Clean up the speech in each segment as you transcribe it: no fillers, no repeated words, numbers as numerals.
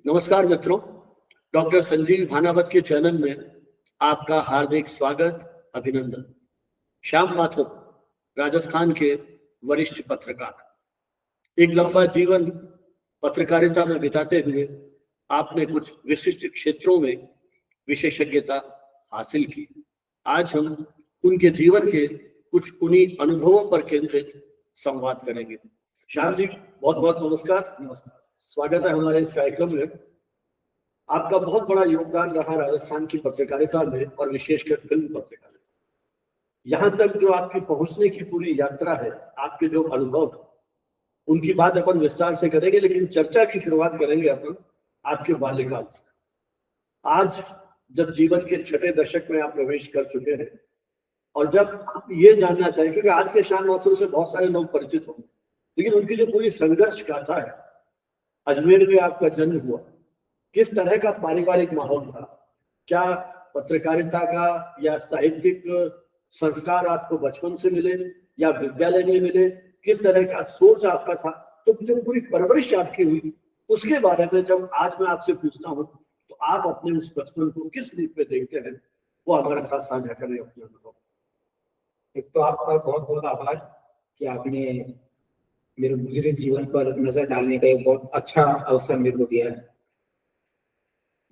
नमस्कार मित्रों, डॉक्टर संजीव भानावत के चैनल में आपका हार्दिक स्वागत, अभिनंदन। श्याम माथुर राजस्थान के वरिष्ठ पत्रकार, एक लंबा जीवन पत्रकारिता में बिताते हुए आपने कुछ विशिष्ट क्षेत्रों में विशेषज्ञता हासिल की। आज हम उनके जीवन के कुछ उन्हीं अनुभवों पर केंद्रित संवाद करेंगे। श्याम जी, बहुत बहुत नमस्कार। नमस्कार, स्वागत है हमारे इस कार्यक्रम में। आपका बहुत बड़ा योगदान रहा राजस्थान की पत्रकारिता में और विशेषकर फिल्म पत्रकारिता। यहाँ तक जो आपकी पहुंचने की पूरी यात्रा है, आपके जो अनुभव, उनकी बात अपन विस्तार से करेंगे, लेकिन चर्चा की शुरुआत करेंगे अपन आपके बाल्यकाल से। आज जब जीवन के छठे दशक में आप प्रवेश कर चुके हैं और जब आप ये जानना चाहें, क्योंकि आज के श्याम माथुर से बहुत सारे लोग परिचित होंगे, लेकिन उनकी जो पूरी संघर्ष गाथा है, अजमेर में आपका जन्म हुआ, किस तरह का पारिवारिक माहौल था, क्या पत्रकारिता का या साहित्यिक संस्कार आपको बचपन से मिले या विद्यालय में मिले, किस तरह का सोच आपका था, तो जो पूरी परवरिश आपकी हुई उसके बारे में जब आज मैं आपसे पूछता हूँ तो आप अपने उस बचपन को किस रूप में देखते हैं, वो हमारे साथ साझा करें अपने अनुभव। एक तो आपका बहुत बहुत आभार कि आपने मेरे गुजरे जीवन पर नजर डालने का एक बहुत अच्छा अवसर मेरे को दिया है।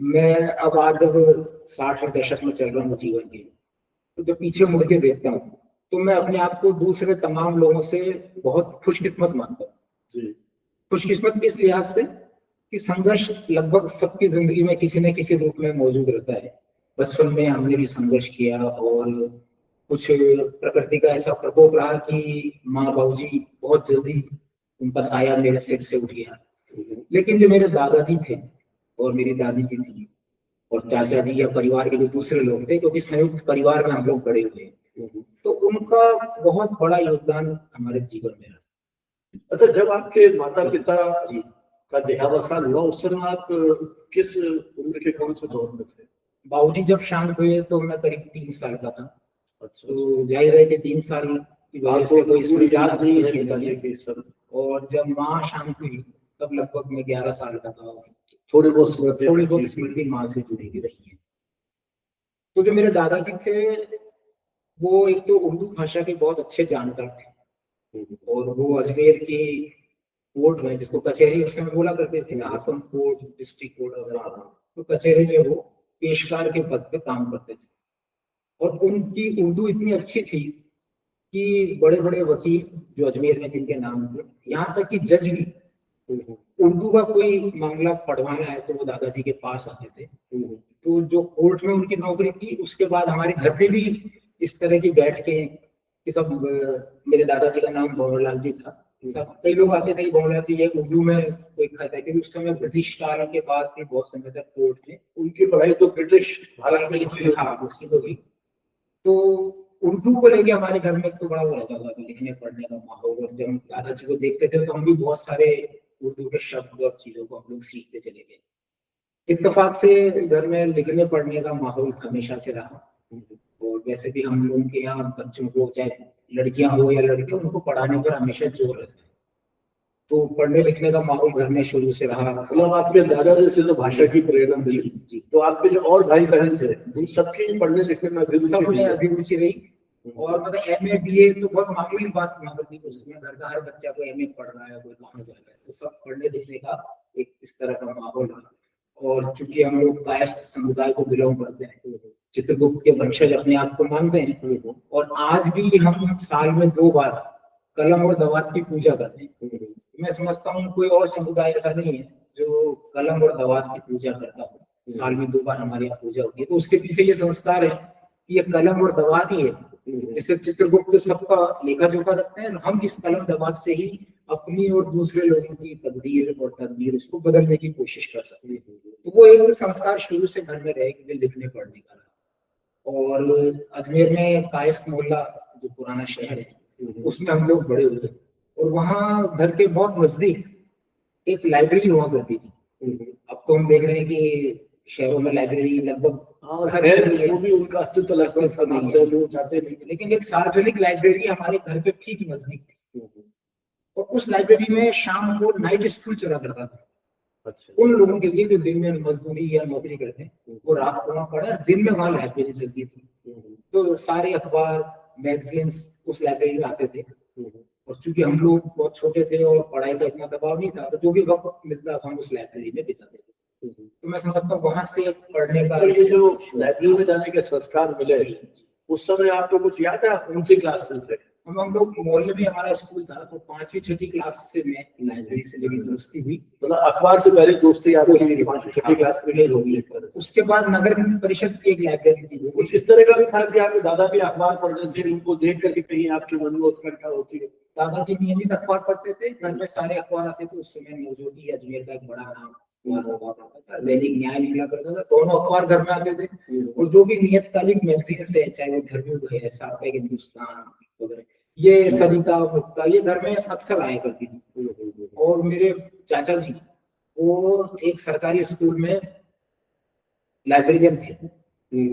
मैं अब आज जब 60 के दशक में चल रहा हूँ जीवन के, तो जब पीछे मुड़ के देखता हूँ तो मैं अपने आप को दूसरे तमाम लोगों से बहुत खुशकिस्मत मानता हूँ। खुशकिस्मत इस लिहाज से कि संघर्ष लगभग सबकी जिंदगी में किसी न किसी रूप में मौजूद रहता है। बचपन में हमने भी संघर्ष किया और कुछ प्रकृति का ऐसा प्रकोप रहा कि माँ बाबूजी बहुत जल्दी उनका साया मेरे सिर से उठ गया। लेकिन जो मेरे दादाजी थे और मेरी दादी जी थी और चाचा जी या परिवार के जो दूसरे लोग थे, क्योंकि संयुक्त परिवार में हम लोग बड़े हुए, तो उनका बहुत बड़ा योगदान हमारे जीवन में रहा। अच्छा, जब आपके माता पिता जी का देहावसान हुआ उस समय आप किस उम्र के, कौन से दौर में थे? बाबूजी जब शांत हुए तो मैं करीब 3 साल का था। अच्छा, तो जाहिर है कि 3 साल की वजह से कोई स्मृति याद नहीं है। और जब माँ शांत हुई तब लगभग मैं 11 साल का था। थोड़ी बहुत स्मृति माँ से जुड़ी हुई रही है। तो जो मेरे दादाजी थे वो एक तो उर्दू भाषा के बहुत अच्छे जानकार थे और वो अजमेर की कोर्ट में, जिसको कचहरी उस समय बोला करते थे, आसम कोर्ट, डिस्ट्रिक्ट कोर्ट वगैरह, तो कचहरी में वो पेशकार के पद पे काम करते थे। और उनकी उर्दू इतनी अच्छी थी कि बड़े बड़े वकील जो अजमेर में जिनके नाम थे, यहाँ तक कि जज भी उर्दू का कोई मामला पढ़वाना है तो वो दादाजी के पास आते थे। तो जो कोर्ट में उनकी नौकरी थी, उसके बाद हमारे घर पे भी इस तरह की बैठ के कि सब, मेरे दादाजी का नाम भंवरलाल जी था, सब कई लोग आते थे, भंवरलाल जी ये उर्दू में कोई खत है, क्योंकि उस समय ब्रिटिश काल के बाद भी बहुत समय तक कोर्ट में उनकी पढ़ाई तो ब्रिटिश भारत में हुई। हाँ, उसी को भी। तो उर्दू को लेके हमारे घर में तो बड़ा वो रहता था, लिखने पढ़ने का माहौल। और जब दादाजी को देखते थे तो हम भी बहुत सारे उर्दू के शब्द और चीजों को हम लोग सीखते चले गए। इत्तेफाक से घर में लिखने पढ़ने का माहौल हमेशा से रहा। और वैसे भी हम लोगों के यहाँ बच्चों को, चाहे लड़कियां हो या लड़के, उनको पढ़ाने पर हमेशा जोर रहता है। तो पढ़ने लिखने का माहौल घर में शुरू से रहा। मतलब आपके दादाजी से तो भाषा की प्रेरणा मिली, तो आपके जो और भाई बहन थे उन सबकी पढ़ने लिखने में अभिरुचि रही। और मतलब MA BA तो बहुत मामूली बात हुआ करती थी उसमें। घर का हर बच्चा कोई MA पढ़ रहा है, कोई कहाँ जा रहा है, तो सब पढ़ने लिखने का एक इस तरह का माहौल रहा। और चूंकि हम लोग कायस्थ समुदाय को बिलोंग करते हैं, चित्रगुप्त के वंशज अपने आप को मानते हैं, और आज भी हम साल में 2 बार कलम और दवात की पूजा करते हैं। मैं समझता हूँ कोई और समुदाय ऐसा नहीं है जो कलम और दवात की पूजा करता हो। साल में 2 बार हमारे यहाँ पूजा होती है। तो उसके पीछे ये संस्कार है कि ये कलम और दवात ही है जिससे चित्रगुप्त सबका लेखा जोखा रखते हैं। हम इस कलम दवात से ही अपनी और दूसरे लोगों की तकदीर और तकदीर उसको बदलने की कोशिश कर सकते हैं। तो वो एक संस्कार शुरू से घर में रहे कि लिखने पढ़ने का रहा। और अजमेर में कायस्थ मोहल्ला जो पुराना शहर है, उसमें हम लोग बड़े हुए। और वहाँ घर के बहुत नजदीक एक लाइब्रेरी हुआ करती थी। अब तो हम देख रहे हैं कि शहरों में लाइब्रेरी लगभग वो भी उनका अस्तित्व लोग जाते नहीं, लेकिन एक सार्वजनिक लाइब्रेरी हमारे घर पे ठीक नजदीक थी। और उस लाइब्रेरी में शाम को नाइट स्कूल चला करता था। अच्छा। उन लोगों के लिए जो दिन में मजदूरी या नौकरी करते हैं वो रात को वहाँ पढ़ा, दिन में वहाँ लाइब्रेरी चलती थी। तो सारे अखबार मैगजीन्स उस लाइब्रेरी में आते थे। और चूंकि हम लोग बहुत छोटे थे और पढ़ाई का इतना दबाव नहीं था, तो जो भी वक्त मिलता था हम उस लाइब्रेरी में बिताते थे। तो मैं समझता हूँ वहां से पढ़ने का तो ये जो लाइब्रेरी में जाने के संस्कार मिले, उस समय आपको कुछ याद है, आप कौन सी क्लास में थे? हम लोग मोहल्ले में हमारा स्कूल था, तो 5वीं 6वीं क्लास से मैं लाइब्रेरी से मेरी दोस्ती हुई। मतलब अखबार से पहले दोस्ती आपकी 5वीं 6वीं क्लास में नहीं होगी? उसके बाद नगर परिषद की एक लाइब्रेरी थी, कुछ इस तरह का भी था कि आपके दादा भी अखबार पढ़ते थे, उनको देख करके कहीं आपके मन में उत्कंठा होती है? दादाजी नियमित अखबार पढ़ते थे, घर में सारे अखबार आते थे। उस समय नवज्योति अजमेर का एक बड़ा नाम दैनिक न्याय निकला करता था, दोनों अखबार घर में आते थे। और जो भी नियतकालिक मैगजीन्स है, चाहे वो धर्मयुग है, साप्ताहिक हिंदुस्तान वगैरह, ये सरिता मुक्ता, ये घर में अक्सर आया करती थी। और मेरे चाचा जी वो एक सरकारी स्कूल में लाइब्रेरियन थे,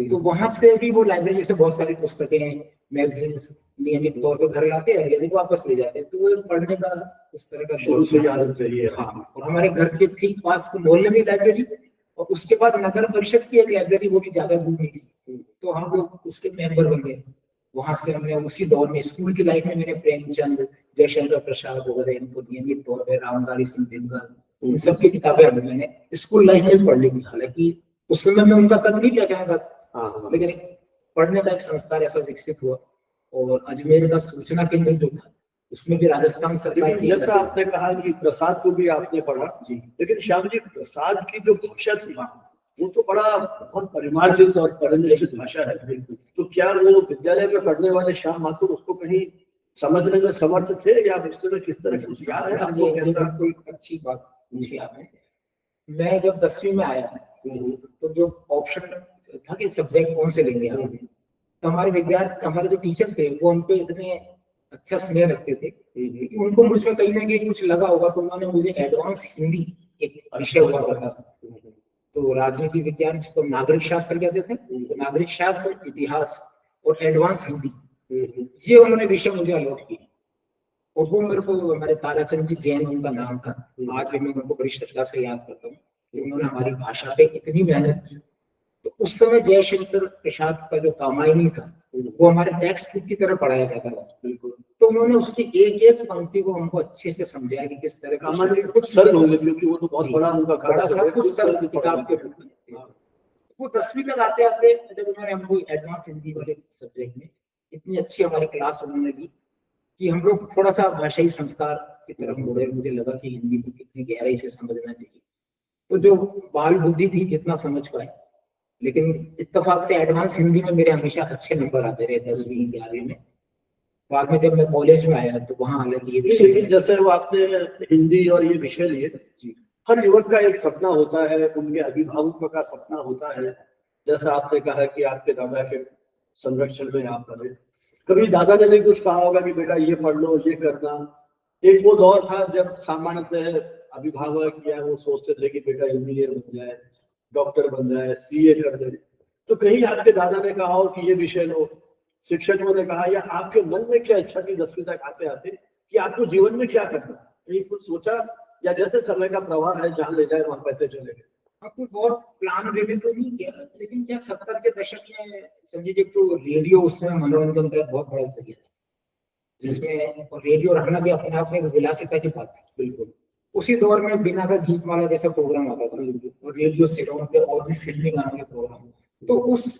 तो वहां से भी वो लाइब्रेरी से बहुत सारी पुस्तकें मैगजीन्स नियमित तौर पर घर लाते हैं, यदि वापस ले जाते हैं। तो वो एक पढ़ने का इस तरह का शुरू से आदत रही है। हाँ, और हमारे घर के ठीक पास मोहल्ले में लाइब्रेरी, और उसके बाद नगर परिषद की एक लाइब्रेरी, वो भी ज्यादा दूर नहीं थी, तो हम लोग उसके मेंबर बन गए। वहां से हमने उसी दौर में स्कूल की लाइफ में मैंने प्रेमचंद, जयशंकर प्रसाद वगैरह इनको नियमित तौर पर, रामधारी सिंह दिनकर, इन सबकी किताबें मैंने स्कूल लाइफ में पढ़ ली थी। हालांकि उस समय में उनका कद नहीं पहचाना था, लेकिन पढ़ने का एक संस्कार ऐसा विकसित हुआ। और अजमेर का सूचना केंद्र जो था, उसमें भी राजस्थान सरकार की, जैसा आपने कहा कि प्रसाद को भी आपने पढ़ा जी, लेकिन श्याम जी प्रसाद की जो भाषा थी वो तो बड़ा बहुत परिमार्जित और परिनिष्ठित भाषा है। तो क्या वो विद्यालय में पढ़ने वाले श्याम माथुर उसको कहीं समझने में समर्थ थे, या उस समय किस तरह की कुछ याद है आपको? कैसा? कोई अच्छी बात पूछी आपने। मैं जब 10वीं में आया तो जो ऑप्शन था कि सब्जेक्ट कौन से लेंगे आप, तो हमारे जो टीचर थे वो हम पे इतने अच्छा स्नेह रखते थे कि उनको मुझमें कहीं ना कहीं कुछ लगा होगा, तो उन्होंने मुझे एडवांस हिंदी एक विषय हुआ करता था, तो राजनीति विज्ञान जिसको नागरिक शास्त्र कहते थे, तो नागरिक शास्त्र, इतिहास और एडवांस हिंदी, ये उन्होंने विषय मुझे अलॉट किए। और वो मेरे को, हमारे ताराचंद जी जैन उनका नाम था, आज भी मैं उनको बड़ी श्रद्धा से याद करता हूँ कि उन्होंने हमारी भाषा पे इतनी मेहनत की। तो उस समय जयशंकर प्रसाद का जो कामायनी था वो हमारे टेक्स्ट बुक की तरह पढ़ाया जाता था। तो उन्होंने उसकी एक एक पंक्ति को हमको अच्छे से समझाया कि किस तरह कामायनी कुछ सरल होंगे, क्योंकि वो तो बहुत बड़ा उनका कुछ सरल किताब के रूप में। वो 10वीं तक आते आते जब उन्होंने हमको एडवांस हिंदी वाले सब्जेक्ट में इतनी अच्छी हमारी क्लास उन्होंने दी कि हम लोग थोड़ा सा भाषाई संस्कार की तरफ मुड़े। मुझे लगा कि हिंदी को कितनी गहराई से समझना चाहिए। तो जो बाल बुद्धि थी जितना समझ पाए, लेकिन इत्तेफाक से एडवांस हिंदी में मेरे हमेशा अच्छे नंबर आते रहे 10वीं 11वीं में। बाद में जब मैं कॉलेज में आया तो वहाँ हालांकि ये विषय, जैसे वो आपने हिंदी और ये विषय लिए, हर युवक का एक सपना होता है, उनके अभिभावकों का सपना होता है। जैसा आपने कहा कि आपके दादा के संरक्षण में आप पढ़े, कभी दादा ने भी कुछ कहा होगा कि बेटा ये पढ़ लो, ये करना। एक वो दौर था जब सामान्यतः अभिभावक या वो सोचते थे कि बेटा इंजीनियर बन जाए, डॉक्टर बन जाए, सीए कर दे। तो कहीं आपके दादा ने कहा हो कि ये विषय लो, शिक्षकों ने कहा, या आपके मन में क्या इच्छा थी 10वीं तक आते आते कि आपको जीवन में क्या करना, कहीं कुछ सोचा, या जैसे समय का प्रवाह है जहाँ ले जाए वहां पैसे चले गए? आपको बहुत प्लान वे तो नहीं किया, लेकिन क्या 70 के दशक में संजय जी तो रेडियो उस समय मनोरंजन का बहुत बड़ा जरिया था, जिसमें और रेडियो रहना भी अपने आप में एक विलासिता की बात है। बिल्कुल उसी दौर में बिना का गीत माला जैसा प्रोग्राम आता था, और रेडियो सेटों पे और भी फिल्मी गानों के प्रोग्राम। तो उस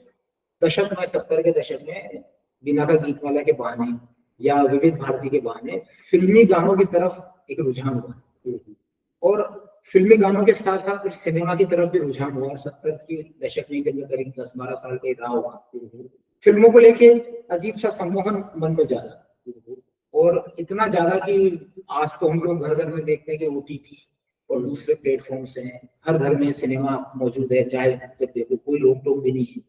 दशक में 70 के दशक में बिना का गीत माला के बहाने या विविध भारती के बहाने फिल्मी गानों की तरफ एक रुझान हुआ, और फिल्मी गानों के साथ साथ सिनेमा की तरफ भी रुझान हुआ। 70 के दशक में जब मैं करीब 10-12 साल का रहा हुआ, फिल्मों को लेके अजीब सा सम्मोहन मन में जागा, और इतना ज्यादा कि आज तो हम लोग घर घर में देखते हैं कि OTT और दूसरे प्लेटफॉर्म्स हैं, हर घर में सिनेमा मौजूद है, चाहे जब देखो कोई रोक भी नहीं है।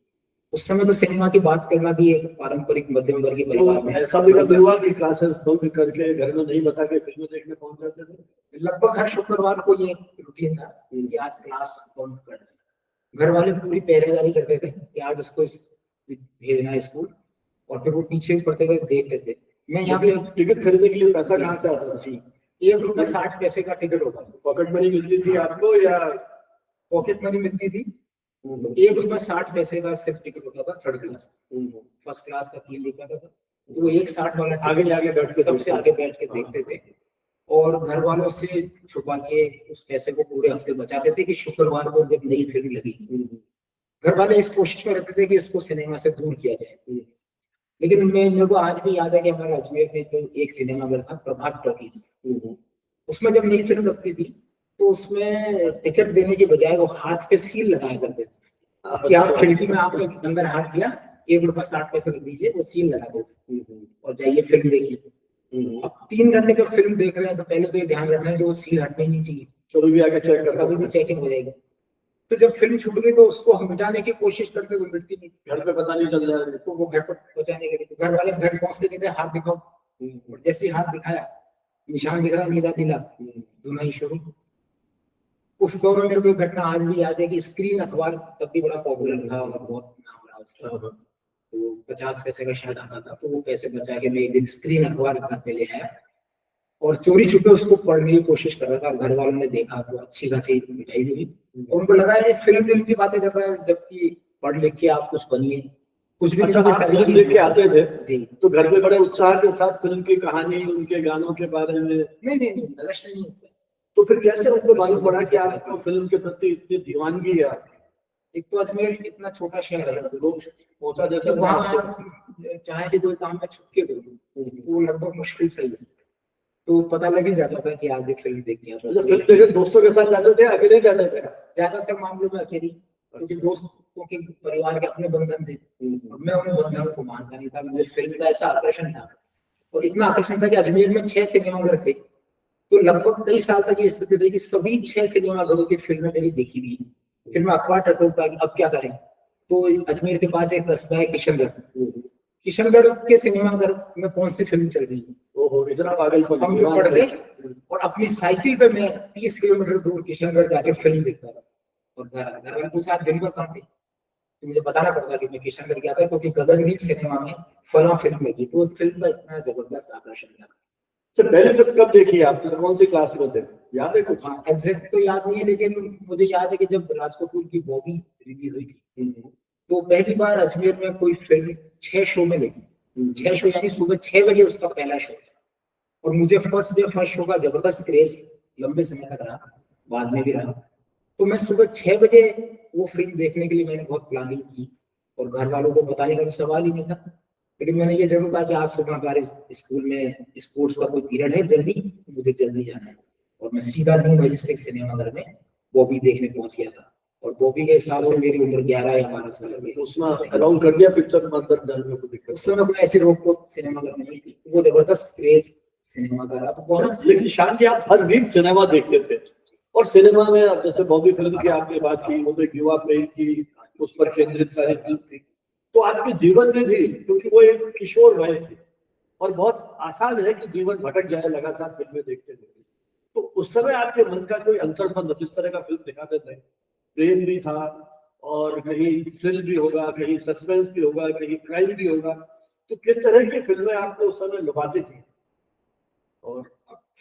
उस समय तो सिनेमा की बात करना भी एक पारंपरिक मध्यम वर्गीय परिवार में ऐसा भी कभी हुआ कि क्लासेस बंक करके घर में नहीं बता के फिल्में देखने पहुंच जाते थे? लगभग हर शुक्रवार को ये रूटीन था कि आज क्लास बंक करना है। घर वाले पूरी पहरेदारी करते थे कि आज उसको भेजना है स्कूल, और फिर वो पीछे पड़ते हुए देखते थे। मैं यहाँ पे टिकट खरीदने के लिए पैसा कहाँ से आता था? ₹1.60 का टिकट होता था। पॉकेट मनी मिलती थी आपको या? पॉकेट मनी मिलती थी। ₹1.60 का सिर्फ टिकट होता था थर्ड क्लास। फर्स्ट क्लास का ₹3 का था। तो वो 1.60 वाला आगे आगे बैठ के सबसे आगे बैठ के देखते थे और घर वालों से छुपा के उस पैसे को पूरे हफ्ते बचाते थे कि शुक्रवार को जब नई फिल्म लगी, घर वाले इस कोशिश में रहते थे कि उसको सिनेमा से दूर किया जाए। लेकिन मेरे को आज भी याद है कि हमारे अजमेर में जो एक सिनेमा घर था प्रभात टॉकीज, उसमें जब नई फिल्म लगती थी तो उसमें टिकट देने के बजाय वो हाथ पे सील लगाया करते थे कि आप खिड़की में आपने अंदर हाथ दिया, ₹1.60 रख दीजिए, वो सील लगा देते और जाइए फिल्म देखिए। अब 3 घंटे का फिल्म देख रहे हैं तो पहले तो ये ध्यान रखना है कि वो सील हटनी नहीं चाहिए, कभी भी आके चेक करता, कभी भी चेकिंग हो जाएगा। तो जब फिल्म छूट गई तो उसको हम मिटाने की कोशिश करते तो मिटती नहीं, घर पे पता नहीं चल जाए तो वो घर पर पहुंचाने के लिए घर वाले घर पहुंचते कहते हाथ दिखाओ, और जैसे हाथ दिखाया निशान दिख रहा नीला नीला, धुनाई शुरू। उस दौर में मेरे को घटना आज भी याद है कि स्क्रीन अखबार तब भी बड़ा पॉपुलर था और बहुत नाम रहा उसका। तो 50 पैसे का शायद आता था, तो वो पैसे बचा के मैं एक दिन स्क्रीन अखबार घर पे ले आया और चोरी छुपे उसको पढ़ने की कोशिश कर रहा था। घर वालों ने देखा तो अच्छी खासी मिठाई मिली और उनको लगा ये फिल्म की बातें कर रहा है, जबकि पढ़ लिख के आप कुछ बनिए, कुछ भी। अच्छा, आप फिल्म देख के आते थे जी, तो घर पे बड़े उत्साह के साथ फिल्म की कहानी, उनके गानों के बारे में? नहीं नशा नहीं होता। तो फिर कैसे उनको मालूम पड़ा कि आपको फिल्म के प्रति इतनी दीवानगी है? एक तो अजमेर इतना छोटा शहर है, लोग पहुंचा देते थे वहाँ चाहे कि कोई काम में छुप के दो वो लगभग मुश्किल से ही, तो पता लग ही जाता था कि आज ये फिल्म देखनी है। फिल्म देखे दोस्तों के साथ जाते थे, अकेले जाते थे? ज्यादातर मामलों में अकेली, क्योंकि दोस्तों के परिवार के अपने बंधन थे और मैं उन बंधनों को मानता नहीं था। मुझे फिल्म का ऐसा आकर्षण था और इतना आकर्षण था कि अजमेर में 6 सिनेमाघर थे, तो लगभग कई साल तक ये स्थिति रही कि सभी 6 सिनेमाघरों की फिल्में मेरी देखी हुई। फिर मैं अखबार टटोलता कि अब क्या करें, तो अजमेर के पास एक कस्बा है किशनगढ़, किशनगढ़ के सिनेमाघर में कौन सी फिल्म चल रही है, ओहो, इतना पागल हम लोग पढ़ गए और अपनी साइकिल पे मैं 30 किलोमीटर दूर किशनगढ़ जाके फिल्म देखता था। और घर वालों के साथ दिन भर काम थे, तो मुझे बताना पड़ता कि मैं किशनगढ़ गया था क्योंकि गगनदीप सिनेमा में फला फिल्म लगी। तो फिल्म का इतना जबरदस्त आकर्षण था। तो पहली फिल्म कब देखी आपने, कौन सी क्लास में थे, याद है कुछ? एग्जैक्ट तो याद नहीं है, लेकिन मुझे याद है कि जब राज कपूर की बॉबी रिलीज हुई थी तो पहली बार अजमेर में कोई फिल्म 6 शो में लगी। 6 शो यानी सुबह 6 बजे उसका पहला शो, और मुझे फर्स्ट शो का जबरदस्त क्रेज लंबे समय तक रहा, बाद में भी रहा। तो मैं सुबह 6 बजे वो फिल्म देखने के लिए मैंने बहुत प्लानिंग की और घर वालों को बताने का तो सवाल ही नहीं था, लेकिन मैंने ये जरूर कहा कि आज सुबह हमारे स्कूल में स्पोर्ट्स का कोई पीरियड है, मुझे जल्दी जाना है। और मैं सीधा 9 बजे से सिनेमाघर में बॉबी देखने पहुंच गया था और बॉबी के हिसाब से मेरी उम्र 11 या 12 साल की। उसमें अलाउ कर दिया पिक्चर में अंदर जाने में? कोई दिक्कत उस समय कोई ऐसी रोक टोक सिनेमाघर में नहीं थी, वो जबरदस्त क्रेज सिनेमाघर था। तो बहुत, लेकिन शान जी आप हर वीक सिनेमा देखते थे और सिनेमा में जैसे बॉबी फिल्म की आपने बात की, वो तो एक युवा प्रेम की उस पर केंद्रित सारी फिल्म थी, तो आपके जीवन में भी, क्योंकि वो एक किशोर वय थी और बहुत आसान है कि जीवन भटक जाए लगातार फिल्में देखते देखते, तो उस समय आपके मन का कोई अंतर्मन किस तरह का फिल्म दिखाते थे? प्रेम भी था और कहीं थ्रिल भी होगा, कहीं सस्पेंस भी होगा, कहीं क्राइम भी होगा, तो किस तरह की फिल्में आपको उस समय लुभाती थी? और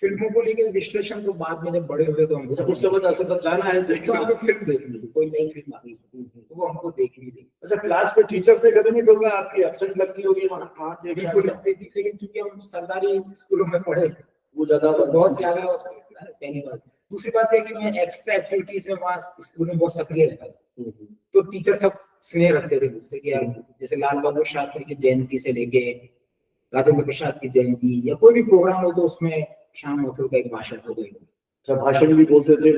फिल्मों को लेकर विश्लेषण तो बाद में जब बड़े हुए तो हमको उस समय तो जाना है फिल्म देखनी थी, कोई नई फिल्म आ गई तो वो हमको देखनी थी। अच्छा, क्लास में टीचर से कभी नहीं टोका? आपकी एब्सेंट लगती होगी वहाँ, कहाँ थे? बिल्कुल लगती थी, लेकिन चूंकि हम सरकारी स्कूलों में पढ़े वो ज्यादा बहुत ज्यादा पहली बात। दूसरी बात है कि मैं एक्स्ट्रा एक्टिविटीज में वहाँ स्कूल में बहुत सक्रिय रहता था, तो टीचर सब स्नेह रखते थे मुझसे कि यार जैसे लाल बहादुर शास्त्री की जयंती से लेके राजेंद्र प्रसाद की जयंती या कोई भी प्रोग्राम हो तो उसमें शाम होटल का एक भाषण हो गई, भाषण भी बोलते थे,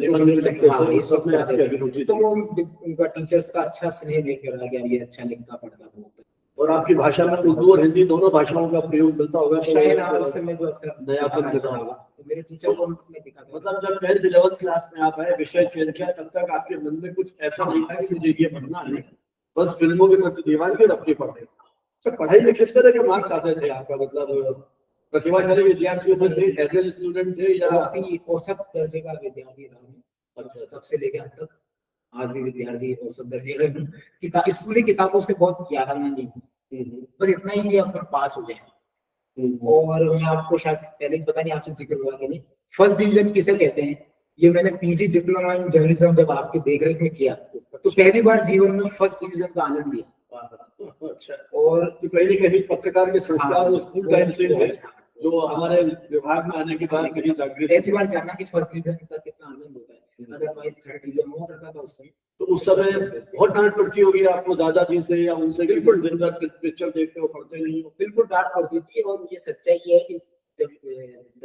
तो वो उनका टीचर्स का अच्छा स्नेह लेकर आ गया, ये अच्छा लिखता पढ़ता था। और आपकी भाषा में उर्दू और हिंदी दोनों भाषाओं का प्रयोग मिलता होगा, शायद उस समय जो नयापन दिखा होगा। तो मेरे टीचर को मैं दिखा, मतलब जब 10th 11th क्लास में आप आए, विषय चेंज किया, तब तक आपके मन में कुछ ऐसा नहीं था कि मुझे ये पढ़ना है, बस फिल्मों के प्रति दीवानगी अपनी पढ़ाई। तो पढ़ाई में किस तरह के मार्क्स आते थे आपका? मतलब प्रतिभाशाली विद्यार्थी थे, एवरेज स्टूडेंट थे या औसत दर्जे का विद्यार्थी रहा? अच्छा, तब से लेकर अब तक आज भी विद्यार्थी औसत दर्जे का। स्कूली किताबों से बहुत ज्यादा नहीं, बस इतना ही कि अपन पास हो जाए। और मैं आपको शायद पहले पता नहीं आपसे जिक्र हुआ कि नहीं, फर्स्ट डिवीजन किसे कहते हैं, ये मैंने पीजी डिप्लोमा इन जर्नलिज्म जब आपके देखरेख में किया तो पहली बार जीवन में फर्स्ट डिवीजन का आनंद लिया। अच्छा, और तो कहीं ना कहीं पत्रकार के संस्कार हाँ, स्कूल टाइम से है जो हमारे विभाग में आने के बाद कहीं जागृत पहली बार जाना कि फर्स्ट डिवीजन का कितना आनंद होता है, अदरवाइज थर्ड डिवीजन हुआ करता था उस समय। तो उस समय बहुत डांट पड़ती होगी आपको दादाजी से या उनसे, बिल्कुल दिन रात पिक्चर देखते हो, पढ़ते नहीं हो? बिल्कुल डांट पड़ती थी। और ये सच्चाई ये है कि जब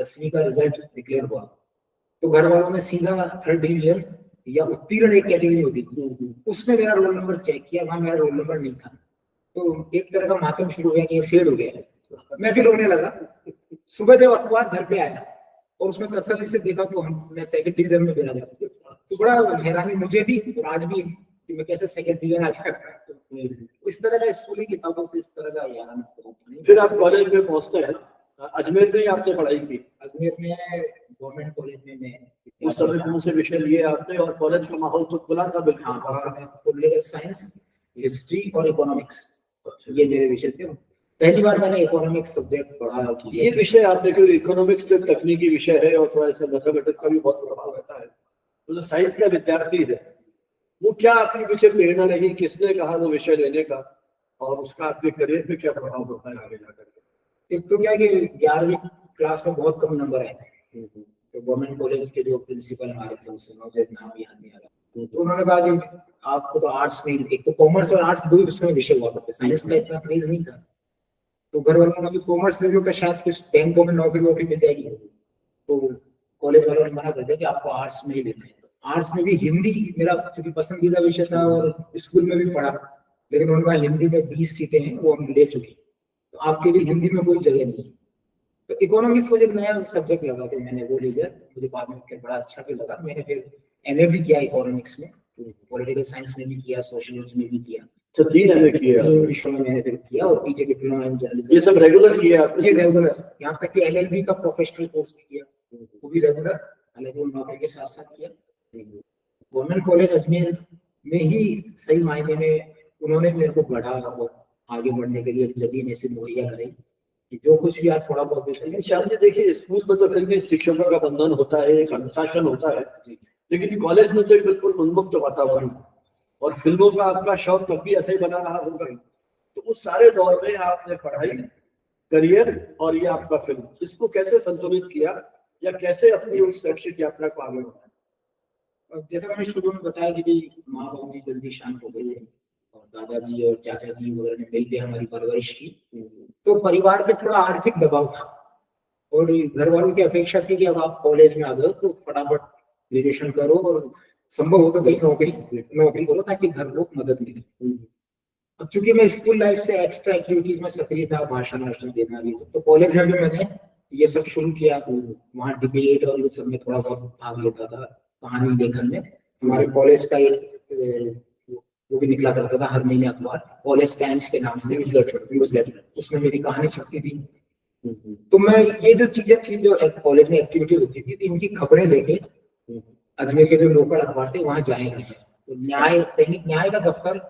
10वीं का रिजल्ट डिक्लेयर हुआ तो घर वालों ने सीधा थर्ड डिवीजन या उत्तीर्ण एक कैटेगरी होती थी, उसमें मेरा रोल नंबर चेक किया, वहां मेरा रोल नंबर नहीं था। तो एक तरह का मातम शुरू हो गया कि ये फेल हो गया है। मैं भी रोने लगा। सुबह जब अखबार घर पे आया और उसमें तसल्ली से देखा तो मैं सेकंड डिवीजन में गिरा था, तो बड़ा हैरानी मुझे भी और आज भी कि मैं कैसे सेकंड डिवीजन आ गया। तो इस तरह का स्कूली किताबों से इस तरह का यार। फिर आप कॉलेज में पहुंचते हैं, अजमेर में ही आपने पढ़ाई की? अजमेर में गवर्नमेंट कॉलेज में मैं उस समय कौन से विषय लिए आपने, और कॉलेज का माहौल तो खुला था बिल्कुल? पॉलिटिकल साइंस, हिस्ट्री और इकोनॉमिक्स, ये मेरे विषय थे। पहली बार मैंने इकोनॉमिक्स सब्जेक्ट पढ़ा। ये विषय आपने, क्योंकि इकोनॉमिक्स तो तकनीकी विषय है और थोड़ा सा मैथमेटिक्स का भी बहुत प्रभाव रहता है, तो जो साइंस का विद्यार्थी है वो क्या आपके पीछे प्रेरणा रही, किसने कहा वो विषय लेने का, और उसका आपके करियर पे क्या प्रभाव होता है आगे जाकर? एक तो क्या है कि 11वीं क्लास में बहुत कम नंबर आए थे, तो गवर्नमेंट कॉलेज के जो प्रिंसिपल हमारे थे उससे मुझे नाम याद नहीं आ रहा, तो उन्होंने कहा कि आपको तो आर्ट्स में, एक तो कॉमर्स और आर्ट्स दो ही उसमें विषय हुआ करते, साइंस का इतना क्रेज नहीं था। तो घर वालों ने कहा कॉमर्स ले लो तो शायद कुछ बैंकों में नौकरी वोकरी मिल जाएगी, तो कॉलेज वालों ने मना कर दिया कि आपको आर्ट्स में ही लेना है। तो आर्ट्स में भी हिंदी मेरा क्योंकि पसंदीदा विषय था और स्कूल में भी पढ़ा, लेकिन उन्होंने कहा हिंदी में 20 सीटें हैं वो हम ले चुके, तो आपके लिए हिंदी में कोई जगह नहीं। तो इकोनॉमिक्स मुझे एक नया सब्जेक्ट लगा तो मैंने वो ले लिया, मुझे बाद में बड़ा अच्छा भी लगा। मैंने फिर एमए भी किया इकोनॉमिक्स में, पॉलिटिकल साइंस में भी किया, सोशियोलॉजी में भी किया, तो 3 एमए किए, 3 विषयों में मैंने फिर किया, और पीछे डिप्लोमा इन जर्नलिज्म। ये सब रेगुलर किया आपने? ये रेगुलर, यहाँ तक कि एलएलबी का प्रोफेशनल कोर्स भी किया, वो भी रेगुलर, हालांकि नौकरी के साथ साथ किया। गवर्नमेंट कॉलेज अजमेर में ही सही मायने में उन्होंने मेरे को बढ़ा और आगे बढ़ने के लिए जमीन ऐसी मुहैया कराई कि जो कुछ भी आज थोड़ा बहुत शायद जी देखिए, स्कूल में तो फिर भी शिक्षकों का बंधन होता है, एक अनुशासन होता है, लेकिन कॉलेज में तो एक बिल्कुल उन्मुक्त वातावरण, और फिल्मों का आपका शौक तब भी ऐसे ही बना रहा होगा। तो उस सारे दौर में आपने पढ़ाई, करियर और ये आपका फिल्म, इसको कैसे संतुलित किया या कैसे अपनी उस शैक्षिक यात्रा को आगे बढ़ाया? जैसा मैंने शुरू में बताया कि माँ बाप जी जल्दी शांत हो गए और दादाजी और चाचा जी वगैरह ने मिलकर हमारी परवरिश की, तो परिवार पे थोड़ा आर्थिक दबाव था और घर वालों की अपेक्षा थी कि अब आप कॉलेज में आ गए तो फटाफट ग्रेजुएशन करो और संभव हो तो कहीं नौकरी करो ताकि घर लोग मदद मिले। अब चूंकि मैं स्कूल लाइफ से एक्स्ट्रा एक्टिविटीज में सक्रिय था, भाषण देना भी, तो कॉलेज में भी मैंने ये सब शुरू किया। वहाँ डिबेट और ये सब में थोड़ा बहुत भाग लेता था, कहानी लेखन में। हमारे कॉलेज का एक वो भी निकला करता था हर महीने अखबार, कॉलेज टाइम्स के नाम से न्यूज़लेटर, उसमें मेरी कहानी छपती थी। तो मैं ये जो चीजें थी जो कॉलेज में एक्टिविटी होती थी, इनकी खबरें लेके अजमेर के जो लोकल अखबार थे वहां जाएंगे। तो दैनिक न्याय का दफ्तर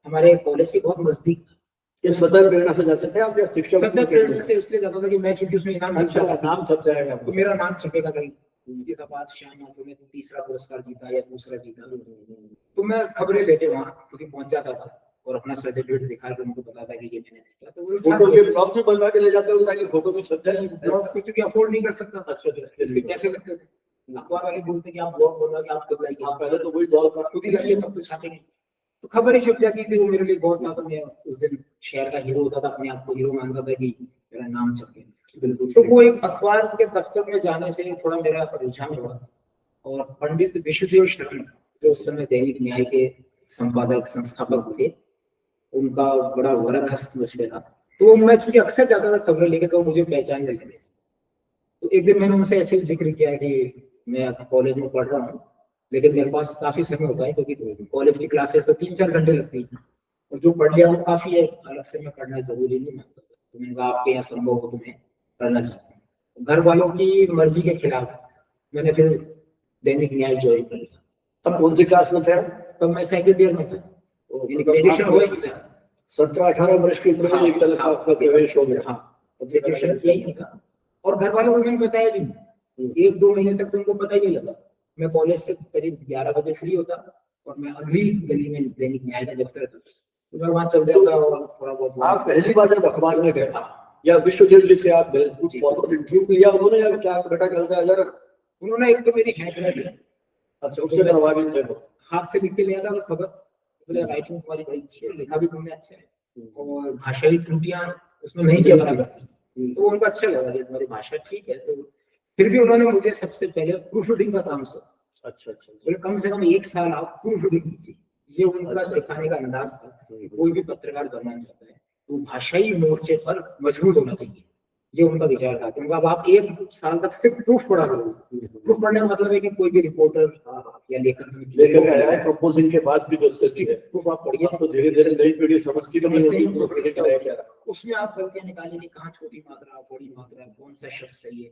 हमारे कॉलेज के बहुत नजदीक था। ये स्वतंत्र प्रेरणा से जाते थे आप या शिक्षक? स्वतंत्र प्रेरणा से इसलिए जाता था कि मैं चूंकि उसमें इनाम, अच्छा, नाम छप जाएगा तो मेरा नाम छपेगा कहीं, श्याम ने तीसरा पुरस्कार जीता या दूसरा जीता, तो मैं खबरें लेके वहां पहुंच जाता था और अपना सर्टिफिकेट दिखा के उनको बताता कि ये मैंने देखा। तो वो फोटो के ब्लॉग भी बनवा के ले जाते हो ताकि फोटो भी छप जाए? ब्लॉग तो क्योंकि अफोर्ड नहीं कर सकता। अच्छा, इसलिए कैसे लगते थे, अखबार वाले बोलते कि आप ब्लॉग बनवा के आप खुद लाइए, आप पहले तो वही दौर का खुद ही लाइए तब तो छापेंगे। तो खबरें छप जाती थी, वो मेरे लिए बहुत ज्यादा, मैं उस दिन शहर का हीरो होता था, अपने आप को हीरो मानता था कि मेरा नाम छपे। तो वो एक अखबार के दफ्तर में जाने से थोड़ा मेरा रुझान हुआ, और पंडित विश्वदेव शर्मा जो उस समय दैनिक न्याय के संपादक संस्थापक थे, उनका बड़ा वरद हस्त मुझ पे था। तो मैं चूंकि अक्सर जाता था खबरें लेके, तो मुझे पहचान लगे। तो एक दिन मैंने उनसे ऐसे जिक्र किया कि मैं कॉलेज में पढ़ रहा हूँ, लेकिन मेरे पास काफी समय होता है क्योंकि कॉलेज की क्लासेस तो 3-4 घंटे लगती है, और जो पढ़ लिया वो काफी है, अलग से मैं पढ़ना जरूरी नहीं मानता। तो मैंने कहा आपके यहाँ संभव हो तो मैं पढ़ना चाहता हूँ। घर वालों की मर्जी के खिलाफ मैंने फिर दैनिक न्याय ज्वाइन कर लिया। तब कौन सी क्लास में थे? तब मैं सेकंड ईयर में था, ग्रेजुएशन हो गई था, 17-18 वर्ष की उम्र में एक तरह से आपका प्रवेश हो गया। हाँ, ग्रेजुएशन किया ही था। और घर वालों को मैंने बताया भी, 1-2 महीने तक तो उनको पता ही नहीं लगा। मैं कॉलेज से करीब 11 बजे फ्री होता और मैं अगली गली में दैनिक न्याय का दफ्तर था, तो मैं वहां चल जाता और थोड़ा बहुत। आप पहली बार जब अखबार में गए या विश्व दिल्ली से आप गए, कुछ इंटरव्यू लिया उन्होंने या क्या बेटा कल से आ जा रहा? उन्होंने एक तो मेरी हैंड राइटिंग, अच्छा, उससे प्रभावित थे वो। हाथ से लिख के लिया था वो खबर, बोले राइटिंग तुम्हारी बड़ी अच्छी है, लिखा भी तुमने अच्छा है और भाषाई त्रुटियां उसमें नहीं किया बराबर थी, तो उनको अच्छा लगा कि तुम्हारी भाषा ठीक है। तो फिर भी उन्होंने मुझे सबसे पहले प्रूफ रीडिंग का काम सौंपा। अच्छा, बोले कम से कम 1 साल आप प्रूफ रीडिंग कीजिए। ये उनका सिखाने का अंदाज था। कोई भी पत्रकार बनना चाहता है तो भाषाई मोर्चे पर मजबूत होना चाहिए, ये उनका विचार था। क्योंकि अब आप 1 साल तक सिर्फ प्रूफ पढ़ा करोगे, प्रूफ पढ़ने का मतलब है कि कोई भी रिपोर्टर या लेखक आया है प्रपोजिंग के बाद भी जो स्थिति है, प्रूफ आप पढ़िए तो धीरे धीरे नई पीढ़ी समझती तो उसमें आप गलतियां निकालेंगे, कहाँ छोटी मात्रा बड़ी मात्रा, कौन सा शब्द सही है।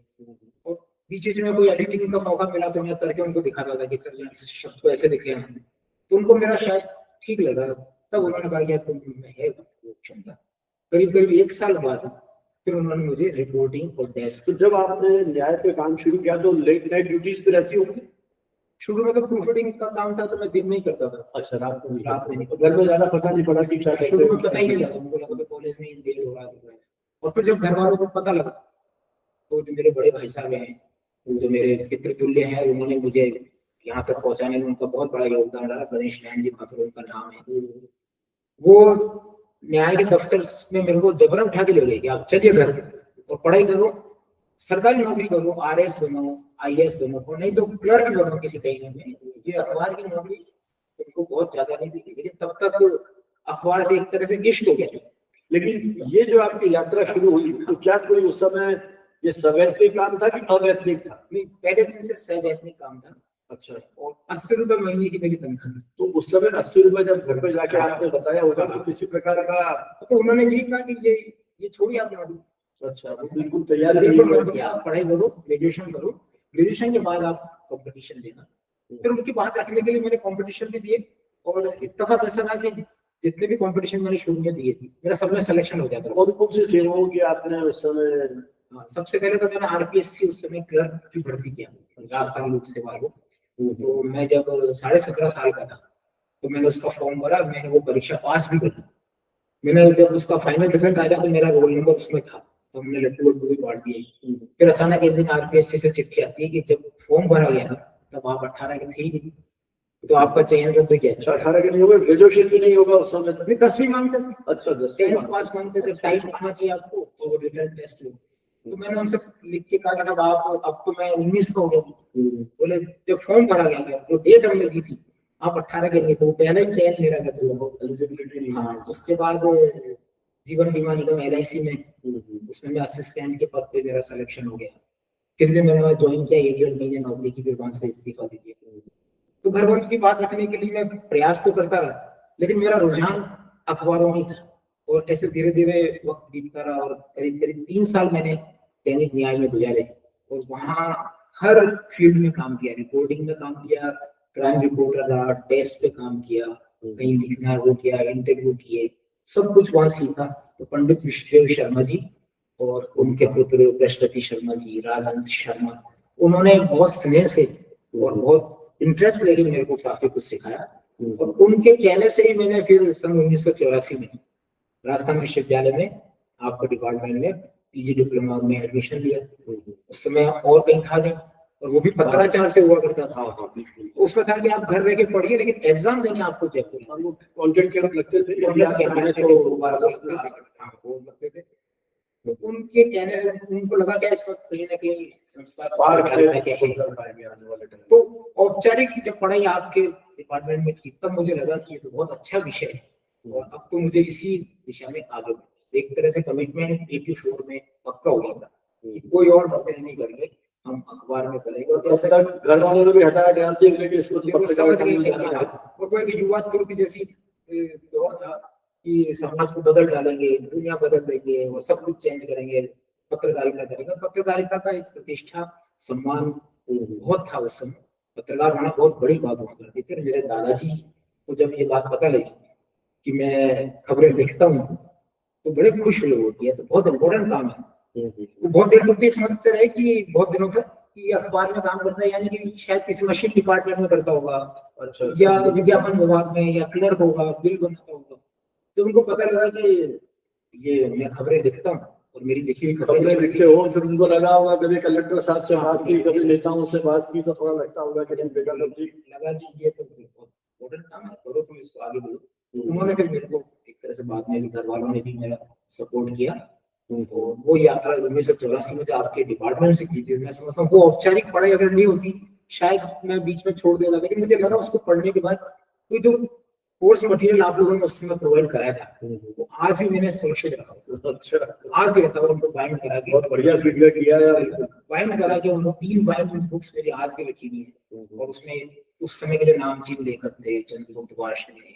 और बीच में कोई एडिटिंग का मौका मिला तो मैं करके उनको दिखाता था कि सर इस शब्द को ऐसे लिखे हैं, तो उनको मेरा शायद ठीक लगा। तब उन्होंने कहा कि तुम में है क्षमता। करीब करीब 1 साल बाद फिर उन्होंने मुझे रिपोर्टिंग और डेस्क। तो जब आपने न्याय पे काम शुरू किया तो लेट नाइट ड्यूटीज पे रहती होंगी? शुरू में तो प्रूफ रीडिंग का काम था तो मैं दिन में ही करता था। अच्छा, रात में नहीं? घर में ज्यादा पता नहीं पड़ा कि क्या करते शुरू में पता ही नहीं लगा, मुझे लगा कॉलेज में देर हो रहा है। और फिर जब घर वालों को पता लगा तो जो मेरे बड़े भाई साहब हैं, जो मेरे पितृतुल्य हैं, उन्होंने मुझे यहाँ तक पहुंचाने में उनका बहुत बड़ा योगदान रहा। गणेश नयन जी माथुर उनका नाम है। वो न्याय के दफ्तर में मेरे को जबरन उठा के ले गए कि आप चलिए घर और पढ़ाई करो, सरकारी नौकरी करो, RS बनो, IAS बनो, नहीं तो क्लर्क बनो किसी कहीं में। ये अखबार की नौकरी उनको बहुत ज्यादा नहीं दिखी, लेकिन तब तक अखबार से एक तरह से इश्क हो गया। लेकिन ये जो आपकी यात्रा शुरू हुई तो क्या कोई उस समय ये सवैतनिक काम था कि अवैतनिक था? नहीं, पहले दिन से सवैतनिक काम था। अच्छा, और 80 रुपए महीने की मेरी तनख्वाह थी। तो उस समय 80 रुपए जब घर पे जाके आपने बताया होगा तो किसी प्रकार का तो उन्होंने यही कहा कि ये छोड़िए आप नौकरी। अच्छा, बिल्कुल तैयार आप पढ़ाई करो, ग्रेजुएशन करो, ग्रेजुएशन के बाद आप कंपटीशन देना। फिर उनकी बात रखने के लिए मैंने कंपटीशन भी दिए और इत्तेफाक ऐसा था कि जितने भी कंपटीशन मैंने शुरू में दिए थी मेरा सब में सिलेक्शन हो जाता। कौन कौन सी सेवाओं की आपने उस समय? सबसे पहले तो मैंने RPSC उस समय क्लर्क की भर्ती किया, राजस्थान लोक सेवा आयोग। तो मैं जब 17.5 साल का था तो मैंने उसका फॉर्म भरा, मैंने वो परीक्षा पास भी करी। मैंने जब उसका फाइनल रिजल्ट आया तो मेरा रोल नंबर उसमें था, तो हमने लट्टू भी बांट दिए। फिर अचानक एक दिन RPSC से चिट्ठी आती है कि जब फॉर्म भरा गया तब आप 18 के थे ही नहीं, तो आपका चयन रद्द किया। 18 के नहीं होगा, ग्रेजुएशन भी नहीं होगा उस समय? 10वीं मांगते थे। अच्छा, 10वीं पास मांगते थे, टाइम आना चाहिए आपको और रिटर्न टेस्ट लो। तो मैंने उनसे लिख के कहा था आप अब तो मैं 19 का हो गया। बोले जब फॉर्म भरा गया तो डेट हमने दी थी, आप 18 के नहीं, तो पहले ही चयन मेरा था। हाँ, उसके बाद जीवन बीमा निगम LIC में उसमें मैं असिस्टेंट के पद पे मेरा सिलेक्शन हो गया। फिर भी मैंने वहाँ ज्वाइन किया, 1 महीने नौकरी की, फिर वहां से इस्तीफा दे दिया। तो घर वालों की बात रखने के लिए मैं प्रयास तो करता रहा, लेकिन मेरा रुझान अखबारों में था। और ऐसे धीरे धीरे वक्त बीतता रहा और करीब करीब 3 साल मैंने दैनिक न्याय में गुजारे और वहाँ हर फील्ड में काम किया। रिपोर्टिंग में काम किया, क्राइम रिपोर्टर रहा, टेस्ट पे काम किया, कहीं लिखना वो किया, इंटरव्यू किए, सब कुछ वहाँ सीखा। तो पंडित विष्णुदेव शर्मा जी और उनके पुत्र कृष्णपति शर्मा जी, राजहंस शर्मा, उन्होंने बहुत स्नेह से और बहुत इंटरेस्ट लेके मेरे को काफी कुछ सिखाया। और उनके कहने से ही मैंने फिर सन 1984 में राजस्थान विश्वविद्यालय में आपका डिपार्टमेंट में PG डिप्लोमा में एडमिशन लिया। उस समय और कहीं था नहीं और वो भी पत्राचार से हुआ करता था। उसमें था कि आप घर रह के पढ़िए लेकिन एग्जाम देने आपको जयपुर। वो कंटेंट के लगते थे, लगते थे। तो उनके कहने से उनको लगा कि इस वक्त कहीं ना कहीं संस्कार। तो औपचारिक जब पढ़ाई आपके डिपार्टमेंट में की तब मुझे लगा कि ये तो बहुत अच्छा विषय है और अब तो मुझे इसी दिशा में आगे एक तरह से कमिटमेंट 84 में पक्का हो गया था। कोई और बातें नहीं करेंगे, हम अखबार में करेंगे। और जैसे घर वालों ने भी हटाया ध्यान दिया कि इसको समझ नहीं आता। और कोई युवा तुर्क जैसी दौर था कि समाज को बदल डालेंगे, दुनिया बदल देंगे और सब कुछ चेंज करेंगे, पत्रकारिता करेंगे। पत्रकारिता का एक प्रतिष्ठा सम्मान बहुत था उस समय, पत्रकार होना बहुत बड़ी बात हुआ करती थी। मेरे दादाजी को जब ये बात पता लगी कि मैं खबरें लिखता हूँ तो बड़े खुश लोग होती है, तो बहुत इम्पोर्टेंट काम है। वो बहुत देर तक समझते रहे कि बहुत दिनों तक कि अखबार में काम करता है, यानी कि शायद किसी मशीन डिपार्टमेंट में करता होगा, अच्छा या विज्ञापन विभाग में, या क्लर्क होगा, बिल बनाता होगा। तो उनको पता लगा कि ये मैं खबरें लिखता हूँ और मेरी लिखी हुई खबरें लिखे हो, फिर उनको लगा होगा कभी कलेक्टर साहब से बात की, कभी नेताओं से बात की, तो थोड़ा लगता होगा कि नहीं बेटा लोग ठीक लगा जी ये तो इम्पोर्टेंट काम है, करो तुम इसको आगे बढ़ो। उन्होंने फिर मेरे को एक तरह से बाद में भी घर वालों ने भी मेरा सपोर्ट किया। तो वो यात्रा 1984 में जो आपके डिपार्टमेंट से की थी, मैं समझता हूँ वो औपचारिक पढ़ाई अगर नहीं होती शायद मैं बीच में छोड़ देता, लेकिन मुझे लगा उसको पढ़ने के बाद कोई जो कोर्स मटेरियल आप लोगों ने उसमें प्रोवाइड कराया था वो आज भी मैंने सुरक्षित रखा। अच्छा, आज भी रखा, उनको बाइंड करा के, बहुत बढ़िया फीडबैक किया यार। बाइंड करा के उनको 3 बाइंड बुक्स मेरी आज भी रखी हुई है। और उसमें उस समय के जो नामचीन लेखक थे, चंद्रगुप्त वार्ष्णेय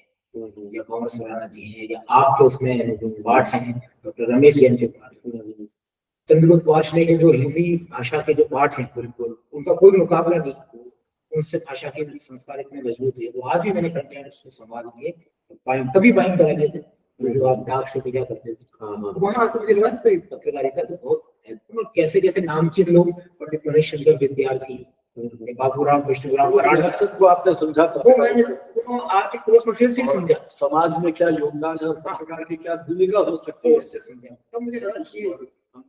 या कंवर सुराना जी हैं, या आपके उसमें पाठ हैं डॉक्टर रमेश जैन के पाठ, चंद्रगुप्त वार्ष्णेय के जो हिंदी भाषा के जो पाठ हैं बिल्कुल उनका कोई मुकाबला नहीं, उनसे भाषा के संस्कार इतने मजबूत है। वो आज भी मैंने कंटेंट उसमें संवाद किए, तभी बाइंड करा थे जो आप डाक से भेजा करते थे। वहां तो मुझे लगा तो पत्रकारिता तो बहुत कैसे कैसे नामचीन लोग, पंडित मनीष शंकर विद्यार्थी, बाबूराव विष्णुराव मकसद को आपने समझा, वो मैंने आपके कोर्स में फिर से समझा, समाज में क्या योगदान है, पत्रकार की क्या भूमिका हो सकती है, उससे समझा। तो मुझे लगा कि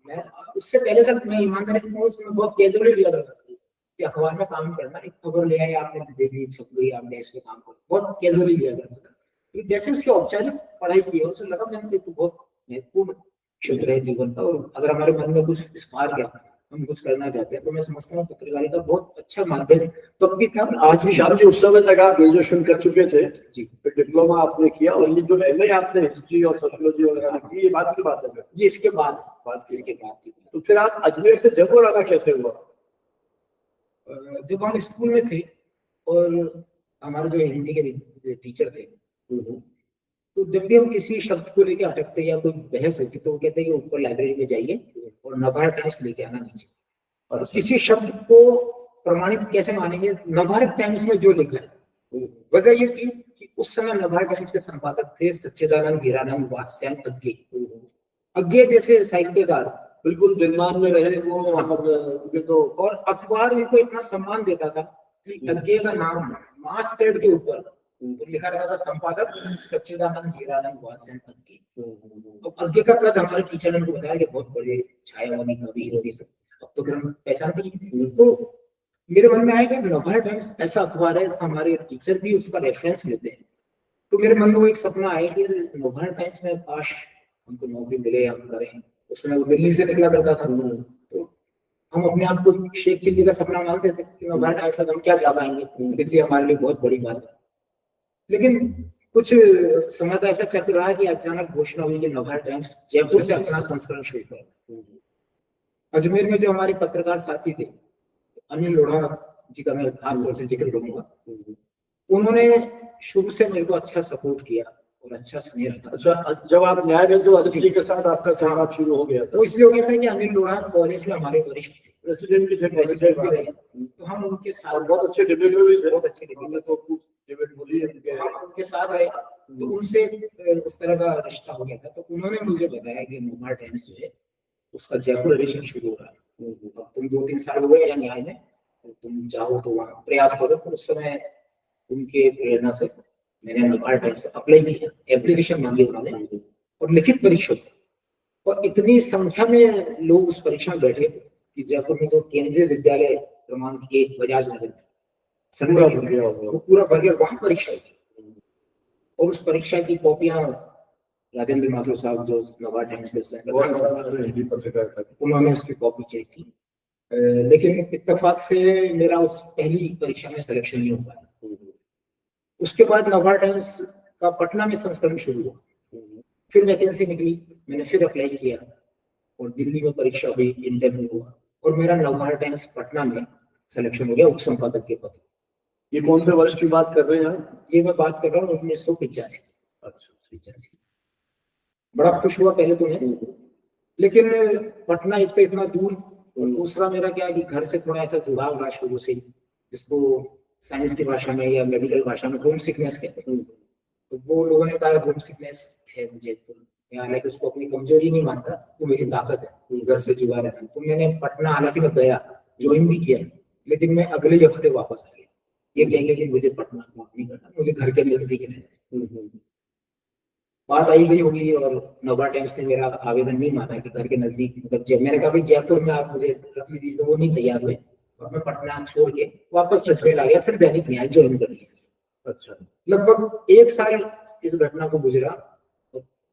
मैं उससे पहले तक मैं ईमानदारी से उसमें बहुत कैजुअली लिया करता था कि अखबार में काम करना, एक खबर ले आए आपने दे दी, छप गई, आपने इस पे काम कर, बहुत कैजुअली लिया करता था। जैसे उसकी औपचारिक पढ़ाई की है उसे लगा मैंने तो बहुत महत्वपूर्ण क्षेत्र है जीवन का, और अगर हमारे मन में कुछ स्पार्क है, हम कुछ करना चाहते हैं, तो मैं समझता हूँ पत्रकारिता बहुत अच्छा माध्यम तब भी था, आज भी। शाम जी उस समय तक आप ग्रेजुएशन कर चुके थे जी, फिर डिप्लोमा आपने किया, और ये जो एमए आपने हिस्ट्री और सोशियोलॉजी वगैरह की, ये बात की बात है? ये इसके बाद इसके बाद की। तो फिर आप अजमेर से जयपुर आना कैसे हुआ? जब हम स्कूल में थे और हमारे जो हिंदी के टीचर थे, तो जब भी हम किसी शब्द को लेकर अटकते या कोई बहस होती तो वो कहते हैं कि ऊपर लाइब्रेरी में जाइए और नवभारत टाइम्स लेके आना नीचे। और किसी शब्द को प्रमाणित कैसे मानेंगे? नवभारत टाइम्स में जो लिखा है। वजह ये थी कि उस समय नवभारत टाइम्स के संपादक थे सच्चिदानंद हीरानंद वात्स्यायन अज्ञे जैसे साहित्यकार, बिल्कुल दिनमान में रहे वो। तो और अखबार उनको इतना सम्मान देता था कि अज्ञे का नाम मास पेड के ऊपर लिखा रहता था, संपादक सच्चिदानंद हीरानंद वात्स्यायन अज्ञे। तो अज्ञे का कद हमारे टीचर ने उनको बताया कि बहुत बड़े छायावादी कवि और ये सब, अब तो हम पहचानते हैं। तो मेरे मन में आया कि नवभारत टाइम्स ऐसा अखबार है, हमारे टीचर भी उसका रेफरेंस लेते हैं। तो मेरे मन में वो एक सपना आया कि नवभारत टाइम्स में काश हमको नौकरी मिले, हम करें। उस समय वो दिल्ली से निकला करता था, तो हम अपने आप को शेख चिल्ली का सपना मानते थे कि नवभारत टाइम्स तक हम क्या जा पाएंगे, दिल्ली हमारे लिए बहुत बड़ी बात है। लेकिन कुछ समय का ऐसा चक्र रहा कि अचानक घोषणा हुई कि नवभारत टाइम्स जयपुर से अपना संस्करण शुरू करें। अजमेर में जो हमारे पत्रकार साथी थे, अनिल लोढ़ा जी का मैं खास तौर से जिक्र करूंगा, उन्होंने शुरू से मेरे को अच्छा सपोर्ट किया और अच्छा स्नेह रखा। अच्छा, जब आप न्याय में तो अदिति के साथ आपका संवाद शुरू हो गया था? वो इसलिए हो गया था कि अनिल लोढ़ा कॉलेज में हमारे वरिष्ठ थे, प्रेसिडेंट भी थे, प्रेसिडेंट भी रहे, तो हम उनके साथ बहुत अच्छे डिबेट में भी थे, बहुत अच्छे डिबेट में, तो कुछ डिबेट बोली है उनके साथ रहे, तो उनसे उस तरह का रिश्ता हो गया था। तो उन्होंने मुझे बताया कि नवभारत टाइम्स जो है उसका जयपुर एडिशन शुरू हो रहा है, अब तुम 2-3 साल हो गए या न्याय में, तुम चाहो तो वहाँ प्रयास करो। तो उस समय उनके प्रेरणा से मैंने नवभारत टाइम्स पर अप्लाई किया, एप्लीकेशन मांगी उन्होंने और लिखित परीक्षा, और इतनी संख्या में लोग उस परीक्षा में बैठे कि जयपुर में तो केंद्रीय विद्यालय क्रमांक 1 बजाज नगर पूरा भर गया, पूरा भर गया, वहां परीक्षा हुई। और उस परीक्षा की कॉपियां राजेंद्र माथुर साहब जो नवभारत टाइम्स के उन्होंने उसकी कॉपी चेक की, लेकिन इत्तेफाक से मेरा उस पहली परीक्षा में सिलेक्शन नहीं हो पाया। उसके बाद नवभारत टाइम्स का पटना में संस्करण शुरू हुआ, फिर वैकेंसी निकली, मैंने फिर अप्लाई किया और दिल्ली में परीक्षा हुई, इंटरव्यू हुआ और मेरा नवभारत टाइम्स पटना में सिलेक्शन हो गया उप संपादक के पद। ये कौन से वर्ष की बात कर रहे हैं आप? ये मैं बात कर रहा हूँ 1985। अच्छा, 85। बड़ा खुश हुआ पहले तो मैं, लेकिन पटना एक तो इतना दूर, दूसरा मेरा क्या है कि घर से थोड़ा ऐसा जुड़ाव रहा शुरू से, जिसको साइंस की भाषा में या मेडिकल भाषा में होम सिकनेस कहते हैं। तो वो लोगों ने कहा होम सिकनेस है मुझे, तो हालांकि उसको अपनी कमजोरी नहीं मानता, वो मेरी ताकत है घर से जुड़ा रहना। तो मैंने पटना हालांकि मैं गया, ज्वाइन भी किया, लेकिन मैं अगले ही हफ्ते वापस आ गया। ये कहेंगे कि मुझे पटना काम नहीं करना, मुझे घर के नजदीक रहना है। बात आई गई होगी और नवा टाइम्स ने मेरा आवेदन नहीं माना कि घर के नजदीक, मतलब जब मैंने कहा भाई जयपुर में आप मुझे रख लीजिए, तो वो नहीं तैयार हुए और मैं पटना छोड़ के वापस अजमेर आ गया, फिर दैनिक न्याय ज्वाइन कर लिया। अच्छा। लगभग 1 साल इस घटना को गुजरा।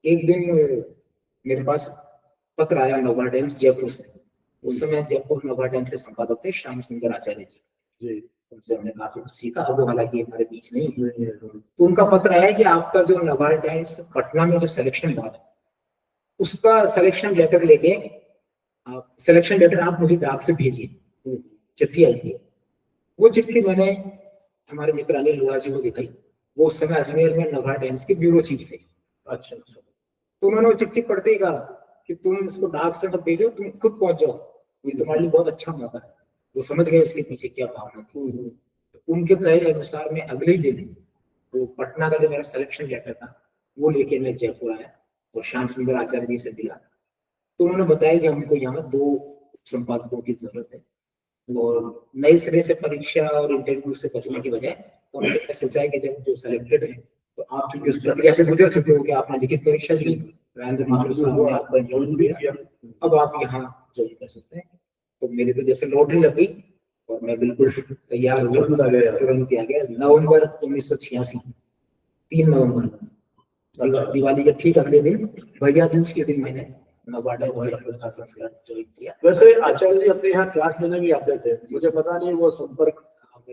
एक दिन मेरे पास पत्र आया नवा टाइम्स जयपुर से। उस समय जयपुर नवा टाइम्स के संपादक थे श्याम सुंदर आचार्य जी। उनसे हमने काफी कुछ सीखा, वो हालांकि हमारे बीच नहीं है। तो उनका पत्र आया कि आपका जो नवा टाइम्स पटना में जो सिलेक्शन हुआ था, उसका सिलेक्शन लेटर लेके आप सिलेक्शन लेटर आप मुझे डाक से भेजिए। चिट्ठी आई थी। वो चिट्ठी मैंने हमारे मित्र अनिल लोहा जी को दिखाई। वो उस समय अजमेर में नवा टाइम्स के ब्यूरो चीफ थे। अच्छा। तो उन्होंने वो चिट्ठी पढ़ते ही कहा कि तुम इसको डाक से मत भेजो, तुम खुद पहुंच जाओ, ये तुम्हारे लिए बहुत अच्छा मौका है। वो समझ गए इसके पीछे क्या भावना थी। तो उनके कहे अनुसार मैं अगले ही दिन तो पटना का जो मेरा सिलेक्शन लेटर था वो लेके मैं जयपुर आया और श्याम सुंदर आचार्य जी से मिला। तो उन्होंने बताया कि हमको यहाँ 2 संपादकों की जरूरत है और नए सिरे से परीक्षा और इंटरव्यू से बचने की बजाय तो उन्होंने सोचा है कि जब जो सिलेक्टेड है तो आप चूंकि उस प्रक्रिया से गुजर चुके हो कि आपने लिखित परीक्षा दी, राजेंद्र माथुर साहब ने आपका ज्वाइन भी किया, अब आप यहाँ ज्वाइन कर सकते हैं। तो मेरी तो जैसे लॉटरी लग गई और मैं बिल्कुल तैयार हुआ, तुरंत आ गया। नवंबर 1986, 3 नवंबर, दिवाली के ठीक अगले दिन, भैया दूज के दिन मैंने नवाड़ा का संस्कार ज्वाइन किया। वैसे आचार्य जी अपने यहाँ क्लास लेने भी आते थे, मुझे पता नहीं वो संपर्क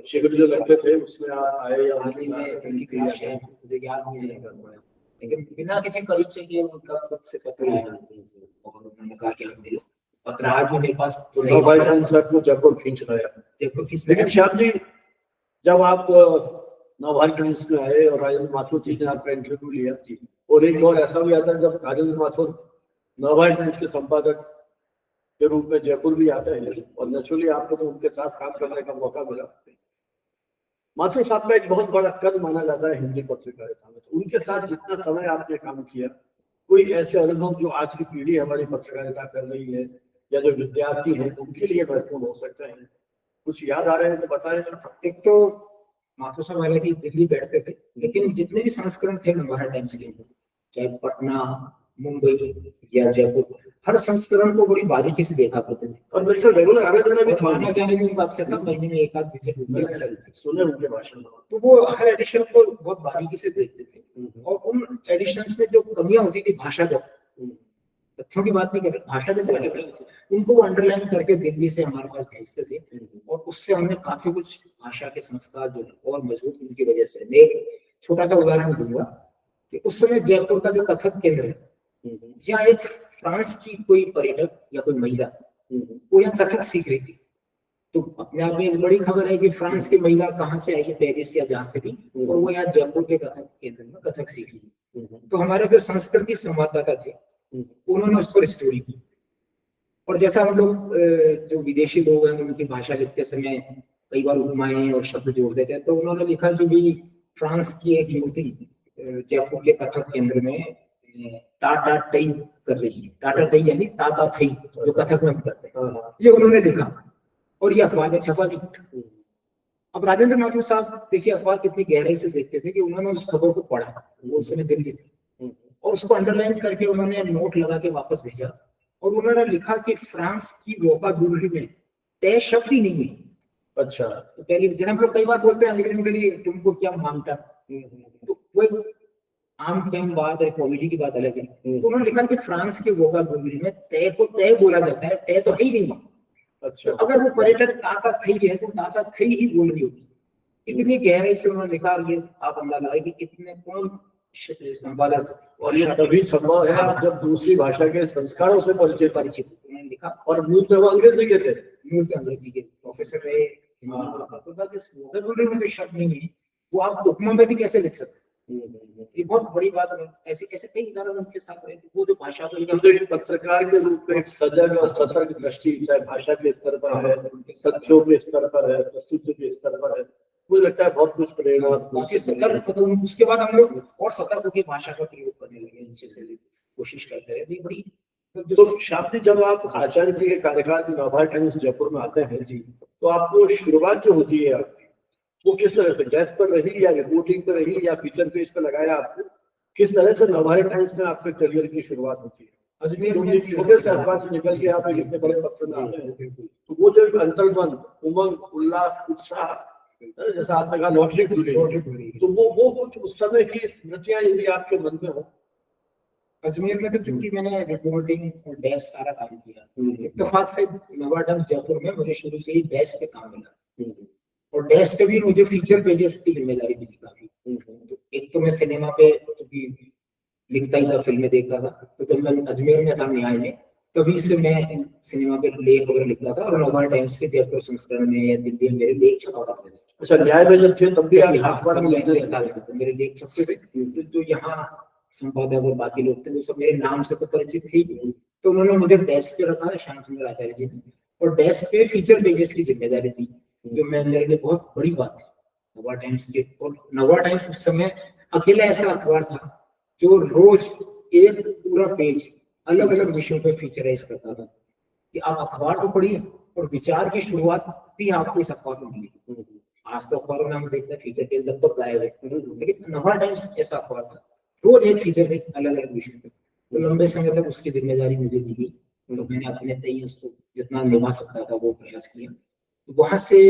शिविर जो लगते थे उसमें आए या मुझे याद नहीं है, लेकिन बिना किसी परिचय के उनका खुद से पत्र आया और उन्होंने कहा कि आप मिलो। पत्र आज भी मेरे पास तो भाई खान सर को जयपुर खींच लाया, जयपुर खींच। लेकिन श्याम जी जब आप नवभारत टाइम्स में आए और राजेंद्र माथुर जी ने आपका इंटरव्यू लिया जी, और एक और ऐसा भी आता है जब राजेंद्र माथुर नवभारत टाइम्स के संपादक के रूप में जयपुर भी आते हैं और नेचुरली आपको तो उनके साथ काम करने का मौका मिला। माथुर साहब का एक बहुत बड़ा कद माना जाता है हिंदी पत्रकारिता में, तो उनके साथ जितना समय आपने काम किया, कोई ऐसे अनुभव जो आज की पीढ़ी हमारी पत्रकारिता कर रही है या जो विद्यार्थी हैं उनके लिए महत्वपूर्ण हो सकते हैं, कुछ याद आ रहे हैं तो बताएं सर। एक तो माथुर साहब हालांकि दिल्ली बैठते थे, लेकिन जितने भी संस्करण थे नवभारत टाइम्स के, चाहे पटना, मुंबई या जयपुर, हर संस्करण को बड़ी बारीकी से देखा करते थे और बिल्कुल रेगुलर आना जाना भी था। आना जाने में अक्सर महीने में एक आध विजिट होता सुने उनके भाषण, तो वो हर एडिशन को बहुत बारीकी से देखते थे और उन एडिशंस में जो कमियां होती थी भाषागत, तथ्यों की बात नहीं कर रहे, भाषागत उनको वो अंडरलाइन करके दिल्ली से हमारे पास भेजते थे और उससे हमने काफी कुछ भाषा के संस्कार जो और मजबूत उनकी वजह से। मैं एक छोटा सा उदाहरण दूंगा कि उस समय जयपुर का जो कथक केंद्र है, यहाँ एक फ्रांस की कोई पर्यटक या कोई महिला वो यहाँ कथक सीख रही थी। तो अपने आप में एक बड़ी खबर है कि फ्रांस की महिला कहाँ से आई, पेरिस या जहाँ से भी, और वो यहाँ जयपुर के कथक केंद्र में कथक सीख रही। तो हमारे जो संस्कृति संवाददाता थे उन्होंने उस पर स्टोरी की और जैसा हम लोग जो विदेशी लोग हैं उनकी भाषा लिखते समय कई बार उपमाएं और शब्द जोड़ देते हैं, तो उन्होंने लिखा कि भी फ्रांस की एक युवती जयपुर के कथक केंद्र में टाटा टई कर रही है। टाटा टई यानी ताता थई जो कथक में करते हैं, ये उन्होंने लिखा और ये अखबार में छपा भी। अब राजेंद्र माथुर साहब देखिए अखबार कितनी गहराई से देखते थे कि उन्होंने उस खबर को पढ़ा, वो उस समय दिल्ली थे, और उसको अंडरलाइन करके उन्होंने नोट लगा के वापस भेजा और उन्होंने लिखा कि फ्रांस की वोकाबुलरी में तय शब्द ही नहीं है। अच्छा, तो पहले जब हम लोग कई बार बोलते हैं अंग्रेजी के लिए तुमको क्या मांगता, तो वो आम फेम बात है, कॉमेडी की बात अलग है। तो उन्होंने लिखा कि फ्रांस के वोकाबुलरी में तय को तय बोला जाता है, तय तो है ही नहीं। अच्छा, तो अगर वो पर्यटक ताता थई है तो ताता थई ही बोल रही होगी। इतनी गहराई से उन्होंने लिखा, ये आप अंदाजा लगाइए कि कितने कौन संपादक, और ये तभी संभव है जब दूसरी भाषा के संस्कारों से परिचित उन्होंने लिखा। और मूल तो अंग्रेजी के थे, मूल तो अंग्रेजी के प्रोफेसर रहे, वोकाबुलरी में जो शब्द नहीं है वो आप उपमा में भी कैसे लिख सकते। ये बहुत बड़ी बात है। ऐसे ऐसे कई उदाहरण उनके साथ रहे, वो जो भाषा को पत्रकार के रूप में एक सजग और सतर्क दृष्टि, चाहे भाषा के स्तर पर है, तथ्यों के स्तर पर है, प्रस्तुति के स्तर पर है, मुझे लगता है बहुत कुछ प्रेरणा। उसके बाद हम लोग और सतर्क होकर भाषा का प्रयोग करने लगे, अच्छे से कोशिश करते रहे। बड़ी तो शाब्दी, जब आप आचार्य जी के कार्यकाल में नवभारत टाइम्स जयपुर में आते हैं जी, तो आपको शुरुआत जो होती है आपकी, वो किस तरह से, डेस्क पर रही या रिपोर्टिंग पर रही या फीचर पेज पर लगाया आपको, किस तरह से नवभारत टाइम्स में आपके करियर की शुरुआत होती है? अजमेर तो में एक छोटे से अखबार से निकल के आप एक इतने बड़े पत्र में आते हैं, तो वो जो एक अंतर्मन, उमंग, उल्लास, उत्साह, जैसा आपने कहा लॉटरी खुल गई, तो वो कुछ उस समय की स्मृतियां यदि आपके मन में हो। अजमेर में तो चूंकि मैंने रिपोर्टिंग और डेस्क सारा काम किया, इत्तेफाक से नवा टाइम्स जयपुर में मुझे शुरू से ही डेस्क पे काम मिला, और डेस्क पे भी मुझे फीचर पेजेस की जिम्मेदारी मिली काफी। तो एक तो मैं सिनेमा पे क्योंकि लिखता ही था, फिल्में देखता था, तो जब मैं अजमेर में था न्याय में, तभी से मैं सिनेमा पे लेख वगैरह लिखता था, और नवभारत टाइम्स के जयपुर संस्करण में या दिल्ली में मेरे लेख छपा करते थे। अच्छा, न्याय में जब थे तब भी आप अखबार में लिखता था, तो मेरे लेख छपते थे। तो यहाँ संपादक और बाकी लोग थे, वो सब मेरे नाम से तो परिचित थी, तो उन्होंने मुझे डेस्क पे रखा, श्याम सुंदर आचार्य जी ने, और डेस्क पे फीचर पेजेस की जिम्मेदारी दी, जो मेरे लिए बहुत बड़ी बात थी नवा टाइम्स की। और नवा टाइम्स उस समय अकेला ऐसा अखबार था जो रोज एक पूरा पेज अलग अलग विषयों पे फीचराइज करता था, कि आप अखबार को पढ़िए और विचार की शुरुआत भी आपको इस अखबार में मिली। आज तो अखबारों में हम देखते हैं फीचर पेज लगभग गायब है, लेकिन नवा टाइम्स ऐसा अखबार था, रोज एक फीचर पेज अलग अलग विषयों पे। तो लंबे समय तक उसकी जिम्मेदारी मुझे मिली, तो मैंने अपने तय उसको जितना निभा सकता था वो प्रयास किया। तो वहां से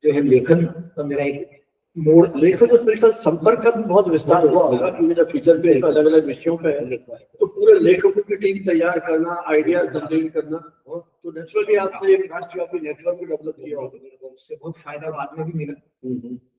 जो है लेखन का मेरा एक मोड़, लेखन तो मेरे साथ संपर्क का भी बहुत विस्तार हुआ होगा, क्योंकि जब फीचर पे अलग अलग विषयों पे है तो पूरे लेखकों की टीम तैयार करना, आइडिया जनरेट करना, तो नेचुरली आपने एक राष्ट्रव्यापी नेटवर्क भी डेवलप किया होगा, उससे बहुत फायदा बाद में भी मिला।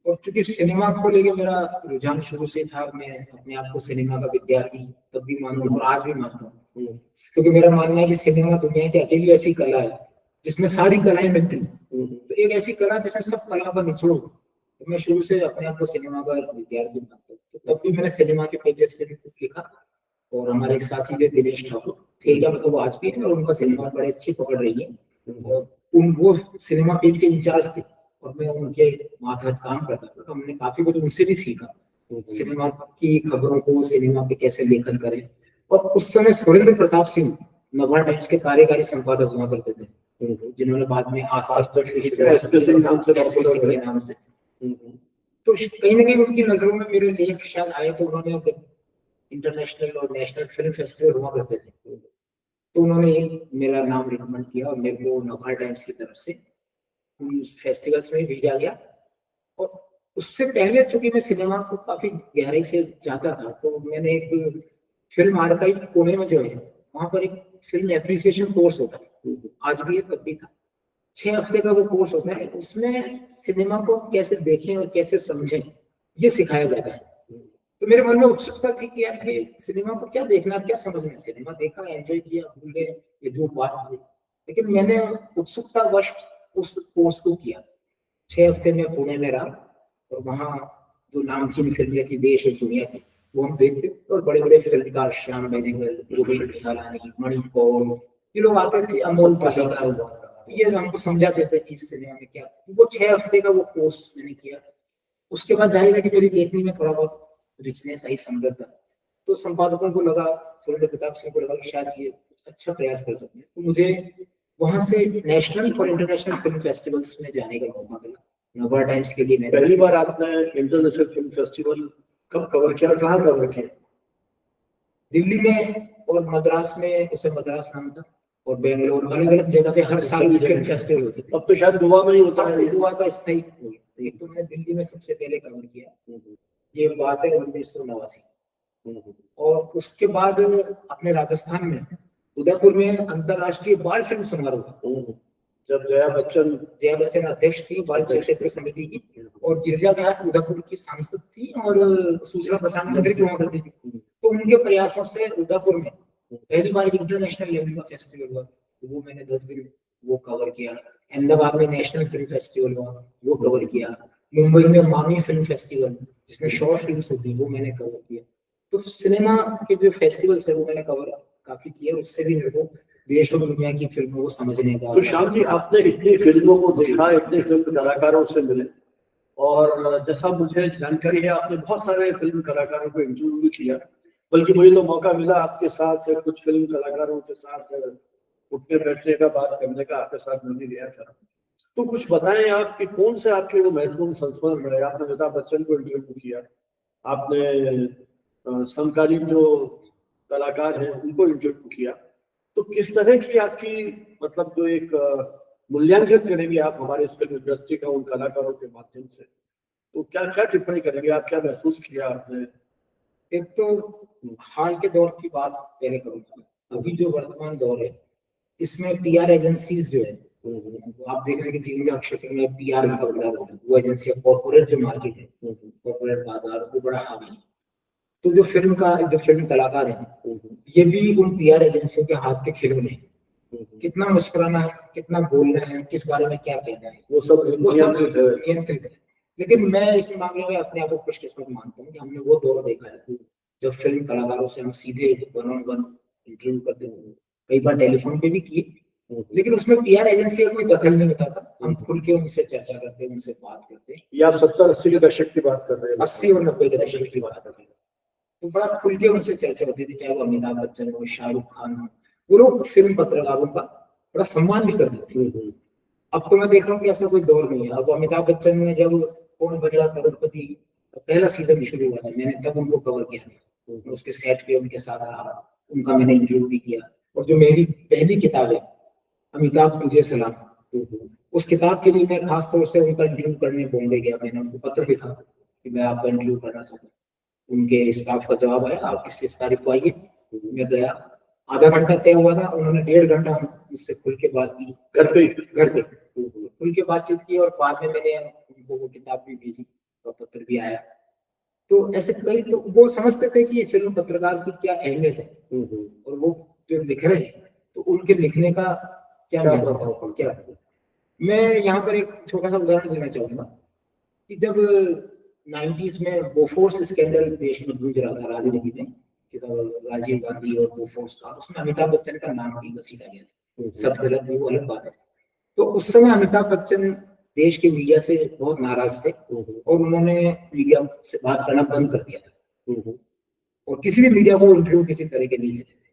और क्योंकि सिनेमा को लेके मेरा रुझान शुरू से था, मैं अपने आप को सिनेमा का विद्यार्थी तब भी मानता हूँ और आज भी मानता हूँ, क्योंकि मेरा मानना है कि सिनेमा दुनिया की अकेली ऐसी कला है जिसमें सारी कलाएं मिलती हैं। तो एक ऐसी कला जिसमें सब कला का निचोड़, तो मैं शुरू से अपने आप को सिनेमा का विद्यार्थी मानता हूँ। तो तब भी मैंने सिनेमा के पेजेस पे लिखा, और हमारे एक साथी थे दिनेश ठाकुर थे, क्या मतलब आज भी है, और उनका सिनेमा बड़े अच्छी पकड़ रही है, और वो सिनेमा पेज के इंचार्ज थे और मैं उनके मातहत काम करता था। तो हमने काफी कुछ उनसे भी सीखा, सिनेमा की खबरों को, सिनेमा पे कैसे लेखन करें। और उस समय सुरेंद्र प्रताप सिंह नवभारत टाइम्स के कार्यकारी संपादक हुआ करते थे, जिन्होंने बाद में आज तक के नाम से, तो कहीं ना कहीं उनकी नजरों में मेरे लेख शायद आए, तो उन्होंने इंटरनेशनल और नेशनल फिल्म फेस्टिवल हुआ करते थे, तो उन्होंने मेरा नाम रिकमेंड किया और मेरे को नवभारत टाइम्स की तरफ से फेस्टिवल्स में भेजा गया। और उससे पहले चूंकि मैं सिनेमा को काफी गहराई से चाहता था, तो मैंने एक फिल्म आर्काइव पुणे में जो है, वहां पर एक फिल्म एप्रिसिएशन कोर्स होता है, आज भी तब भी था, 6 हफ्ते का वो कोर्स होता है। उसमें सिनेमा को कैसे देखें और कैसे समझें ये सिखाया जाता है। तो मेरे मन में उत्सुकता थी कि यार ये सिनेमा को क्या देखना, क्या समझना, सिनेमा देखा, एंजॉय किया, भूल गए, ये जो बात हुई। लेकिन मैंने उत्सुकता वश उस कोर्स को किया, 6 हफ्ते में पुणे में रहा, और वहाँ जो नामचीन फिल्में थी देश और दुनिया की, वो हम देखते थे, और बड़े बड़े फिल्मकार श्याम बेनेगल, गोविंद निहलानी, मणि कौल, ये लोग आते थे, अमोल पालेकर, ये हमको समझाते थे कि इस सिनेमा में क्या। वो 6 हफ्ते का वो कोर्स मैंने किया। उसके बाद जाहिर है कि मेरी देखने में थोड़ा बहुत रिचनेस आई, समृद्धता। तो संपादकों को लगा, सुरेंद्र प्रताप सिंह को लगा कि शायद ये अच्छा प्रयास कर सकते हैं, तो मुझे वहां से नेशनल और इंटरनेशनल फिल्म फेस्टिवल्स में जाने का मौका मिला। नवभारत टाइम्स के लिए पहली बार आपने इंटरनेशनल फिल्म फेस्टिवल कब कवर किया, कहाँ कवर किया? दिल्ली में और मद्रास में, उसे मद्रास नाम था, और बेंगलोर, अलग अलग जगह पे हर साल फिल्म फेस्टिवल होते थे। अब तो शायद गोवा में ही होता है, गोवा का स्थायी। एक तो मैंने दिल्ली में सबसे पहले कवर किया, ये बात है 1989। और उसके बाद अपने राजस्थान में उदयपुर में अंतरराष्ट्रीय बाल फिल्म समारोह, जब जया बच्चन अध्यक्ष थी बाल चलचित्र समिति की, और गिरिजा व्यास उदयपुर की सांसद थी और सूचना प्रसारण मंत्री हुआ करती थी। तो उनके प्रयासों से उदयपुर में पहली बार इंटरनेशनल लेवल का फेस्टिवल हुआ, वो मैंने 10 दिन वो कवर किया। अहमदाबाद में नेशनल फिल्म फेस्टिवल हुआ, वो कवर किया। मुंबई में मामी फिल्म फेस्टिवल, जिसमें शॉर्ट फिल्म्स होती है, वो मैंने कवर किया। तो सिनेमा के जो फेस्टिवल्स है वो मैंने कवर काफी किया, उससे भी मेरे को देश और दुनिया की फिल्मों को समझने का। तो श्याम जी, आपने इतनी फिल्मों को देखा, इतने फिल्म कलाकारों से मिले, और जैसा मुझे जानकारी है आपने बहुत सारे फिल्म कलाकारों को इंटरव्यू भी किया, बल्कि मुझे तो मौका मिला आपके साथ कुछ फिल्म कलाकारों के साथ उठने बैठने का, बात करने का, आपके साथ मिलने गया था। तो कुछ बताएं आप कि कौन से आपके वो महत्वपूर्ण संस्मरण रहे। आपने अमिताभ बच्चन को इंटरव्यू किया, आपने समकालीन जो कलाकार हैं उनको इंटरव्यू किया, तो किस तरह की आपकी मतलब जो एक मूल्यांकन करेंगे आप हमारे इस फिल्म इंडस्ट्री का उन कलाकारों के माध्यम से, तो क्या क्या टिप्पणी करेंगे आप, क्या महसूस किया आपने? एक तो हाल के दौर की बात पहले करूंगा। अभी जो वर्तमान दौर है इसमें पीआर एजेंसीज जो है, आप देख रहे हैं कि जिन क्षेत्र में पीआर का बदलाव होता है, वो एजेंसी कॉर्पोरेट जो मार्केट है, कॉर्पोरेट बाजार वो बड़ा हावी है। तो जो फिल्म कलाकार हैं ये भी उन पीआर एजेंसियों के हाथ के खिलौने हैं। कितना मुस्कुराना है, कितना बोलना है, किस बारे में क्या कहना है, वो सब नियंत्रित है। लेकिन मैं इस मामले में अपने आप को खुशकिस्मत मानता हूँ कि हमने वो दौर देखा है जब फिल्म कलाकारों से हम सीधे 1-on-1 इंटरव्यू करते हैं, कई बार टेलीफोन पे भी किए, लेकिन उसमें पीआर एजेंसी का कोई दखल नहीं होता था। हम खुल के उनसे चर्चा करते, उनसे बात करते। ये आप 70-80 के दशक की बात कर रहे हैं? 80 और 90 के दशक की बात कर रहे हैं। तो बड़ा खुल के उनसे चर्चा होती थी, चाहे वो अमिताभ बच्चन हो, शाहरुख खान हो, वो लोग फिल्म पत्रकारों का बड़ा सम्मान भी करते थे। अब तो मैं देख रहा हूँ कि ऐसा कोई दौर नहीं है। अब अमिताभ बच्चन ने जब कौन बनेगा करोड़पति पहला सीजन शुरू हुआ था, मैंने तब उनको कवर किया, उसके सेट पे उनके साथ रहा, उनका मैंने इंटरव्यू भी किया। और जो मेरी पहली किताब है अमिताभ तुझे सलाम, उस किताब के लिए मैं खास तौर से उनका इंटरव्यू करने बॉम्बे गया। मैंने उनको पत्र लिखा कि मैं आपका इंटरव्यू करना चाहता हूँ। उनके स्टाफ का जवाब आया, आप इस तारीख को आइए। मैं गया, आधा घंटा तय हुआ था, उन्होंने 1.5 घंटा मुझसे खुल के बात की, घर पे खुल के बातचीत की। और बाद में मैंने उनको वो किताब भी भेजी, तो पत्र भी आया। तो ऐसे कई, तो वो समझते थे कि फिल्म पत्रकार की क्या अहमियत है, और वो जो लिख रहे हैं तो उनके लिखने का क्या प्रभाव, क्या। मैं यहाँ पर एक छोटा सा उदाहरण देना चाहूंगा कि जब 90s में बोफोर्स स्कैंडल देश में गूंज रहा था राजनीति में, राजीव गांधी और बोफोर्स का, उसमें अमिताभ बच्चन का नाम भी घसीटा गया था। सच गलत वो अलग बात है। तो उस समय अमिताभ बच्चन देश के मीडिया से बहुत नाराज थे और उन्होंने मीडिया से बात करना बंद कर दिया था, और किसी भी मीडिया को इंटरव्यू किसी तरह के नहीं लेते थे।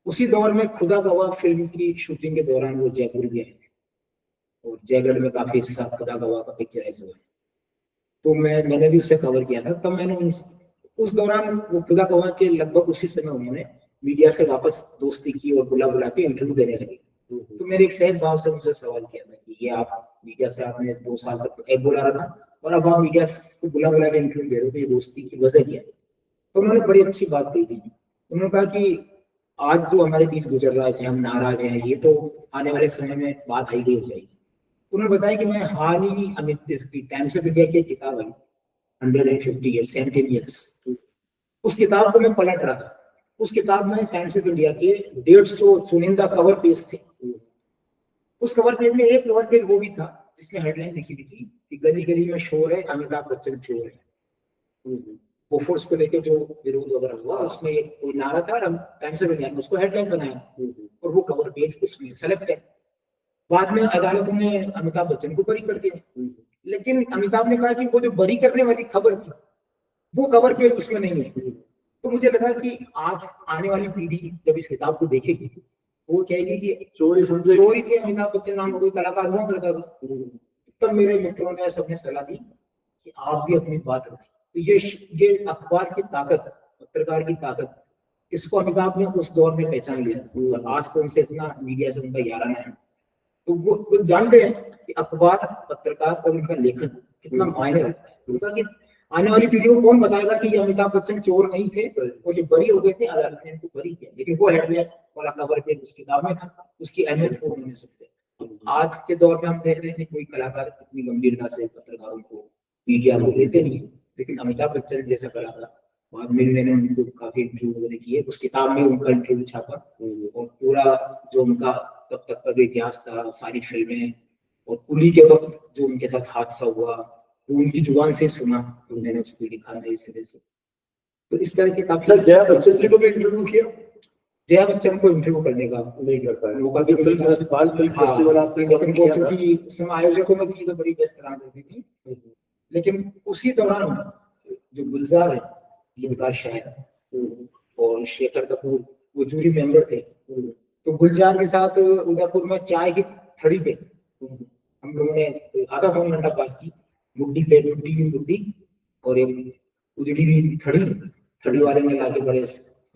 उसी दौर में खुदा गवाह फिल्म की शूटिंग के दौरान वो जयपुर भी आए थे, और जयगढ़ में काफी हिस्सा खुदा गवाह का पिक्चराइज हुआ है। तो मैंने भी उसे कवर किया था। तब मैंने उस दौरान वो खुदा गवाह के लगभग उसी समय उन्होंने मीडिया से वापस दोस्ती की और बुला के इंटरव्यू देने लगे। तो मेरे एक सहज भाव से मुझसे सवाल किया था कि ये आप मीडिया से आपने 2 साल तक तो बुला रहा था, और अब आप मीडिया को बुला के इंटरव्यू दे रहे हो, तो ये दोस्ती की वजह क्या है? तो उन्होंने बड़ी अच्छी बात कही थी। उन्होंने कहा कि आज जो हमारे बीच गुजर रहा है, चाहे हम नाराज हैं, ये तो आने वाले समय में बात आई गई हो जाएगी। उन्होंने बताया कि मैं हाल ही अमित की टाइम्स ऑफ इंडिया की किताब आई 150 ईयर्स 70 ईयर्स, उस किताब को मैं पलट रहा था। उस किताब में टाइम्स ऑफ इंडिया के 150 चुनिंदा कवर पेज थे। उस कवर पेज में एक कवर पेज वो भी था जिसमें हेडलाइन लिखी हुई थी कि गली गली में शोर है, अमिताभ बच्चन चोर है। बोफोर्स को लेकर जो विरोध वगैरह हुआ, उसमें एक कोई नारा था, टाइम्स ऑफ इंडिया ने उसको हेडलाइन बनाया, और वो कवर पेज उसमें सेलेक्ट है। बाद में अदालत ने अमिताभ बच्चन को बरी कर दिया, लेकिन अमिताभ ने कहा कि वो जो बरी करने वाली खबर थी वो कवर पेज उसमें नहीं है। तो मुझे लगा कि आज आने वाली पीढ़ी जब इस किताब को देखेगी वो कहेगी कि चोरी थी, अमिताभ बच्चन नाम का कोई कलाकार हुआ करता था। तब मेरे मित्रों ने सबने सलाह दी कि आप भी अपनी बात रखें। तो ये अखबार की ताकत, पत्रकार की ताकत, इसको अमिताभ ने उस दौर में पहचान लिया, और आज तो उनसे इतना मीडिया से उनका याराना है। तो वो जान रहे हैं कि अखबार, पत्रकार और उनका लेखन कितना मायने रखता है। उनका कि आने वाली पीढ़ी को कौन बताएगा कि ये अमिताभ बच्चन चोर नहीं थे और ये बरी हो गए थे, अदालत ने इनको बरी किया, लेकिन वो हेडलाइन वाला कवर पेज उस किताब में था, उसकी अहमियत को नहीं सकते। आज के दौर में हम देख रहे हैं कि कोई कलाकार इतनी गंभीरता से पत्रकारों को, मीडिया को लेते नहीं, लेकिन अमिताभ बच्चन जैसा कलाकार, बाद में मैंने उनको काफी इंटरव्यू वगैरह किए, उस किताब में उनका इंटरव्यू छापा, और पूरा जो उनका तब तक का जो इतिहास था, सारी फिल्में, और कुली के वक्त जो उनके साथ हादसा हुआ वो उनकी जुबान से सुना, तो मैंने उसको लिखा है इस तरह से। तो इस तरह के काफी। जया बच्चन जी को भी इंटरव्यू किया? जया बच्चन को इंटरव्यू करने का नहीं कर पाया मौका भी, फिल्म फेस्टिवल आपने क्योंकि उसमें आयोजकों में थी तो बड़ी व्यस्त रहा करती थी। लेकिन उसी दौरान जो गुलजार है, गीतकार शायर, और शेखर कपूर वो जूरी मेंबर थे। तो गुलजार के साथ उदयपुर में चाय की थड़ी पे हम लोगों ने आधा पौन घंटा बात की, मुट्ठी पे मुट्ठी की मुट्ठी और एक उजड़ी हुई थड़ी वाले ने लाके बड़े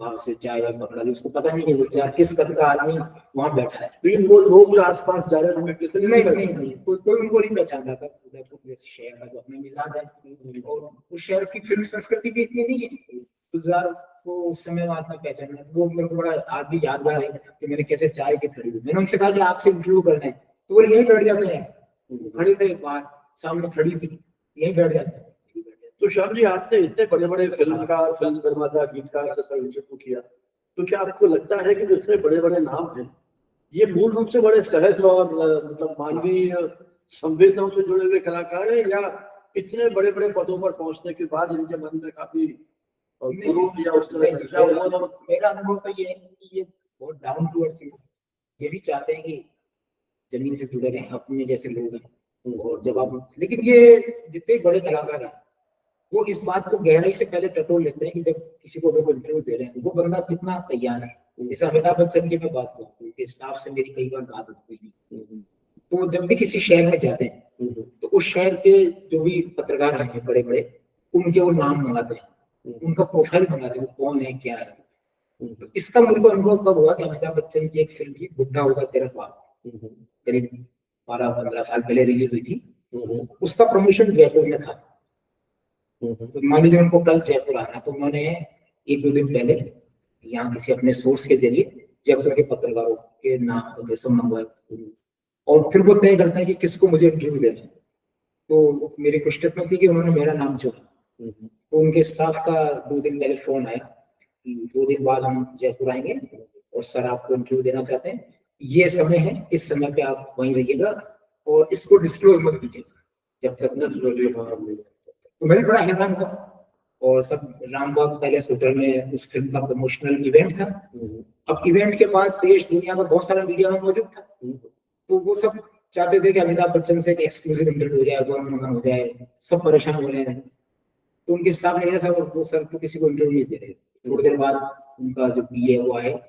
भाव से चाय वाय पकड़ा दी। उसको पता नहीं कि गुलजार किस कद का आदमी वहां बैठा है, लेकिन वो लोग जो आसपास जा रहे हैं उनमें किसी ने नहीं कोई उनको नहीं पहचान रहा था। उदयपुर जैसे शहर का जो अपना मिजाज है, और उस शहर की फिल्म संस्कृति भी इतनी नहीं है, गुलजार को उस समय वहां इतना पहचाना। वो मेरे को बड़ा आज भी यादगार है कि मैंने कैसे चाय की थड़ी दी। मैंने उनसे कहा कि आपसे इंटरव्यू करना है, तो वो यहीं बैठ जाते हैं, खड़े थे बाहर, सामने खड़ी थी, यहीं बैठ जाते हैं। तो श्याम जी, आपने इतने बड़े बड़े फिल्मकार, फिल्म निर्माता, गीतकार से सब इंटरव्यू किया, तो क्या आपको लगता है कि जो इतने बड़े बड़े नाम हैं ये मूल रूप से बड़े सहज और मतलब मानवीय संवेदनाओं से जुड़े हुए कलाकार हैं, या इतने बड़े बड़े पदों पर पहुंचने के बाद इनके मन में काफी गुरूर या उस तरह का हुआ? मेरा अनुभव तो ये है कि ये बहुत डाउन टू अर्थ है। ये भी चाहते हैं कि जमीन से जुड़े रहें, अपने जैसे लोग हैं। और जब आप, लेकिन ये जितने बड़े कलाकार हैं वो इस बात को गहराई से पहले टटोल लेते हैं कि जब किसी को अगर वो इंटरव्यू दे रहे हैं वो बंदा कितना तैयार है। जैसे अमिताभ बच्चन की मैं बात करूँ, उनके स्टाफ से मेरी कई बार बात होती थी, तो जब भी किसी शहर में जाते हैं तो उस शहर के जो भी पत्रकार हैं बड़े बड़े, उनके वो नाम मंगाते हैं, उनका प्रोफाइल मंगाते हैं, वो कौन है क्या है। तो इसका मेरे को अनुभव कब हुआ कि अमिताभ बच्चन की एक फिल्म थी बुढ़ा होगा तेरा बाप, करीब 12-15 साल पहले रिलीज हुई थी। उसका प्रमोशन जयपुर में था। तो मान लीजिए उनको कल जयपुर आना, तो उन्होंने 1-2 दिन पहले यहाँ किसी अपने सोर्स के जरिए जयपुर के पत्रकारों के नाम सब मंगवाए, और फिर वो तय करते हैं कि किसको मुझे इंटरव्यू देना है। तो मेरी खुशकिस्मत थी कि उन्होंने मेरा नाम चुना। तो उनके स्टाफ का 2 दिन पहले फोन आया कि 2 दिन बाद हम जयपुर आएंगे और सर आपको इंटरव्यू देना चाहते हैं, ये समय है, इस समय पे आप वहीं रहिएगा और इसको डिस्क्लोज मत कीजिएगा जब तक न। तो मैंने बड़ा हैरान हुआ, और सब रामबाग पैलेस होटल में उस फिल्म का प्रमोशनल इवेंट था। अब इवेंट के बाद देश दुनिया का बहुत सारा मीडिया में मौजूद था, तो वो सब चाहते थे कि अमिताभ बच्चन से एक एक्सक्लूसिव इंटरव्यू हो जाए, गौरव हो जाए, सब परेशान हो रहे हैं। तो उनके स्टाफ ने ऐसा, वो सर तो किसी को इंटरव्यू नहीं दे रहे। थोड़ी देर बाद उनका जो पीए वो आए,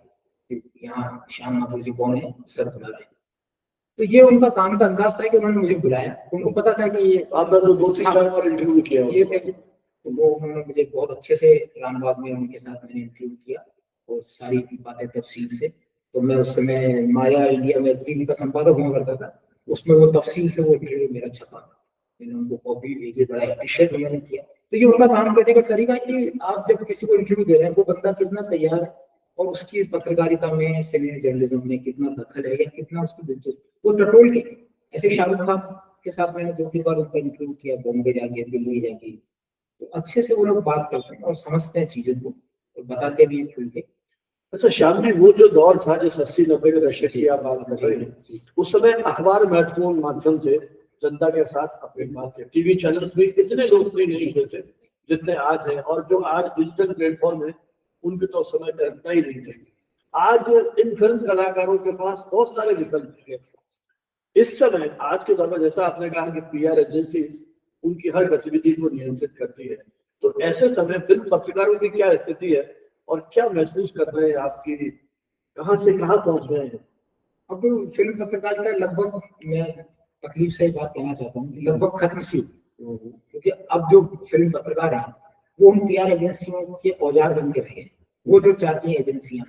यहाँ श्याम माथुर जी कौन है, सर बुला रहे हैं। तो ये उनका काम का अंदाज था कि उन्होंने मुझे बुलाया, उनको पता था कि ये आपने तो 2-3 बार इंटरव्यू किया ये थे। तो वो उन्होंने मुझे बहुत अच्छे से रामबाग में उनके साथ मैंने इंटरव्यू किया और सारी बातें तफसील से। तो मैं उस समय माया इंडिया मैगजीन का संपादक हुआ करता था, उसमें वो तफसील से वो इंटरव्यू मेरा छपा, मैंने उनको कॉपी भेजी, बड़ा अप्रिशिएट मैंने किया। तो ये उनका काम करने का तरीका है कि आप जब किसी को इंटरव्यू दे रहे हैं वो बंदा कितना तैयार है और उसकी पत्रकारिता में, सिने जर्नलिज्म में कितना दखल है या कितना उसकी दिलचस्पी, वो टटोल के। ऐसे शाहरुख खान के साथ मैंने 2-3 बार उनका इंटरव्यू किया, बॉम्बे जाके, दिल्ली जाके, तो अच्छे से वो लोग बात करते हैं और समझते हैं चीजों को और बताते भी हैं खुल के। अच्छा श्याम जी, वो जो दौर था जिस 80-90 के दशक की आप बात कर रहे हैं, उस समय अखबार महत्वपूर्ण माध्यम थे जनता के साथ अपनी बात है। टीवी चैनल्स भी इतने लोकप्रिय नहीं हुए थे जितने आज हैं, और जो आज डिजिटल प्लेटफॉर्म है उनके तो समय कल्पना ही नहीं थी। आज इन फिल्म कलाकारों के पास बहुत सारे विकल्प हैं। इस समय आज के दौर में जैसा आपने कहा कि पीआर एजेंसी उनकी हर गतिविधि को नियंत्रित करती है, तो ऐसे समय फिल्म पत्रकारों की क्या स्थिति है और क्या महसूस कर रहे हैं आपकी, कहां से कहां पहुंच गए हैं? अब फिल्म पत्रकारिता लगभग, मैं तकलीफ से बात कहना चाहता हूँ, लगभग खत्म सी, क्योंकि अब जो फिल्म पत्रकार हैं वो उन पीआर एजेंसियों के औजार बन के रहे। वो जो चाहती है एजेंसियां